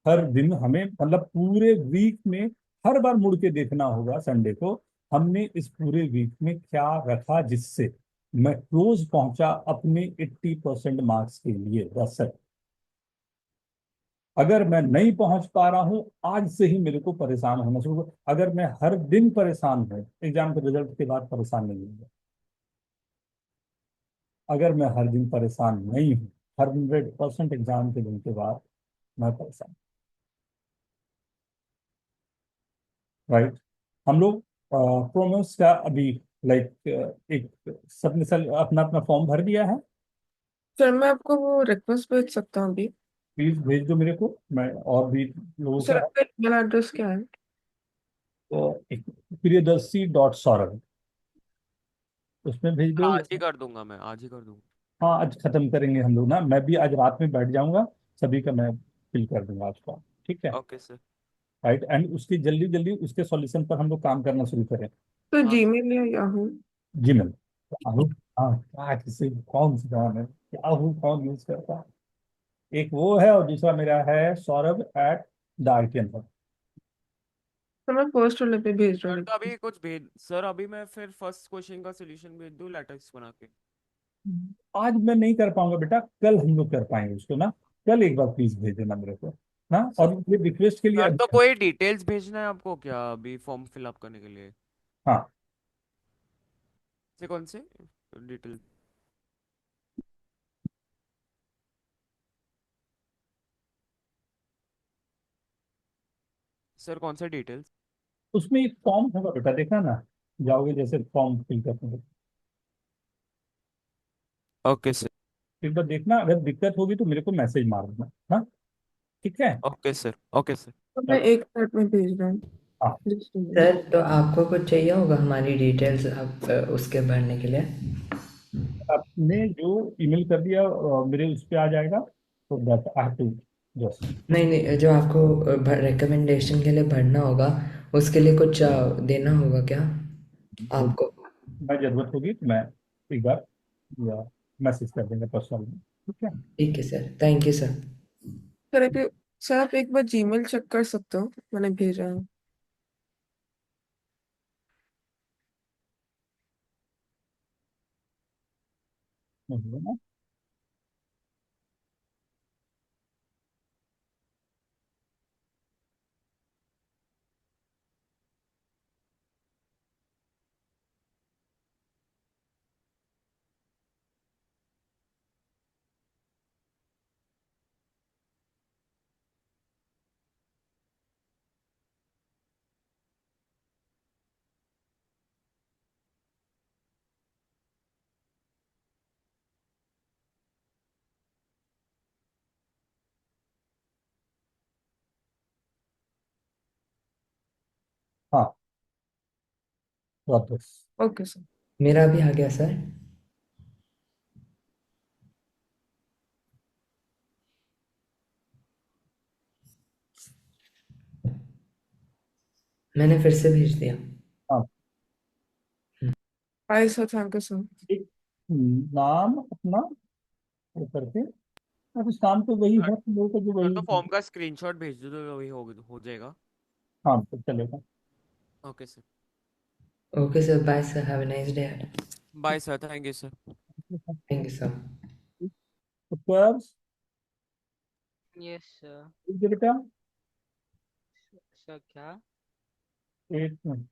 S1: हर दिन हमें, मतलब पूरे वीक में हर बार मुड़ के देखना होगा संडे को, हमने इस पूरे वीक में क्या रखा जिससे मैं क्लोज पहुंचा अपने 80% मार्क्स के लिए। बस है। अगर मैं नहीं पहुंच पा रहा हूं, आज से ही मेरे को परेशान होना शुरू अगर मैं हर दिन परेशान हूं, एग्जाम के रिजल्ट के बाद परेशान नहीं हूंगा। अगर मैं हर दिन परेशान नहीं हूं, 100% एग्जाम के दिन के बाद मैं परेशान, राइट। हम लोग प्रोमोस का अभी, लाइक, एक सबने अपना अपना फॉर्म भर दिया है।
S4: सर मैं आपको वो रिक्वेस्ट भेज सकता हूँ अभी?
S1: प्लीज भेज दो मेरे को, मैं और भी लोगों
S4: सर
S1: का।
S4: आपका ईमेल एड्रेस क्या है?
S1: प्रियदर्शी.सौरभ, उसमें भेज दो।
S3: आज ही कर दूंगा, मैं आज ही कर दूंगा।
S1: हाँ, आज खत्म करेंगे हम लोग ना, मैं भी आज रात में बैठ जाऊंगा, सभी का मैं फिल कर दूंगा आज का। ठीक है,
S3: ओके सर।
S1: राइट। एंड उसकी जल्दी जल्दी उसके सॉल्यूशन पर हम लोग काम करना शुरू करें।
S4: तो
S3: हाँ सर।
S4: जीमेल या याहू?
S1: जी मैम। याहू, हाँ, क्या किसी कौन सी जगह है, याहू कौन यूज करता है। एक वो है और दूसरा मेरा है Saurabh@the ITN पर।
S4: तो मैं फर्स्ट वाले पे भेज रहा
S3: सर
S4: हूँ।
S3: तो अभी कुछ भेज सर, अभी मैं फिर फर्स्ट क्वेश्चन का सॉल्यूशन भेज दूं लेटेक्स बना के।
S1: आज मैं नहीं कर पाऊंगा बेटा, कल हम लोग कर पाएंगे उसको ना। कल एक बार प्लीज भेज देना मेरे को ना, और ये रिक्वेस्ट के लिए
S3: सर तो कोई डिटेल्स भेजना है आपको क्या अभी फॉर्म फिलअप करने के लिए?
S1: हाँ।
S3: से कौन से डिटेल? सर कौन से डिटेल्स?
S1: उसमें एक फॉर्म होगा बेटा, देखना ना, जाओगे जैसे फॉर्म फिल करने को,
S3: ओके सर।
S1: एक बार देखना, अगर दिक्कत होगी तो मेरे को मैसेज मार देना। हाँ, ठीक है।
S3: Okay sir. Okay sir.
S4: तो मैं एक मिनट में भेज रहा हूँ।
S1: हाँ,
S4: Just a minute।
S2: सर तो आपको कुछ चाहिए होगा हमारी डिटेल्स आप उसके भरने के लिए?
S1: आपने जो ईमेल कर दिया मेरे उस पे आ जाएगा, तो that I have to just.
S2: नहीं नहीं, जो आपको रिकमेंडेशन के लिए भरना होगा उसके लिए कुछ देना होगा क्या आपको?
S1: मैं जरूरत होगी तो मैं एक बार या मैसेज कर देंगे पर्सनल में, ठीक है।
S2: ठीक है sir, thank you sir.
S4: Sir sir आप एक बार जीमेल चेक कर सकते हो, मैंने भेजा है।
S1: ना, हाँ, वापस।
S4: Okay sir.
S2: मेरा भी आ गया सर। मैंने फिर से भेज दिया।
S1: हाँ,
S4: bye sir, thank you sir.
S1: एक नाम अपना वो करके अब काम तो वही है, लोगों का जो
S3: सर
S1: वही
S3: तो
S1: है।
S3: फॉर्म का स्क्रीनशॉट भेज दो तो वही हो जाएगा।
S1: हाँ तो चलेगा।
S3: Okay sir.
S2: Okay, sir. Bye, sir. Have a nice day.
S3: Bye sir, thank you sir.
S2: Thank you, sir.
S1: Utkarsh,
S5: Yes, sir.
S1: बेटा
S5: Sir, क्या?
S1: एक मिनट।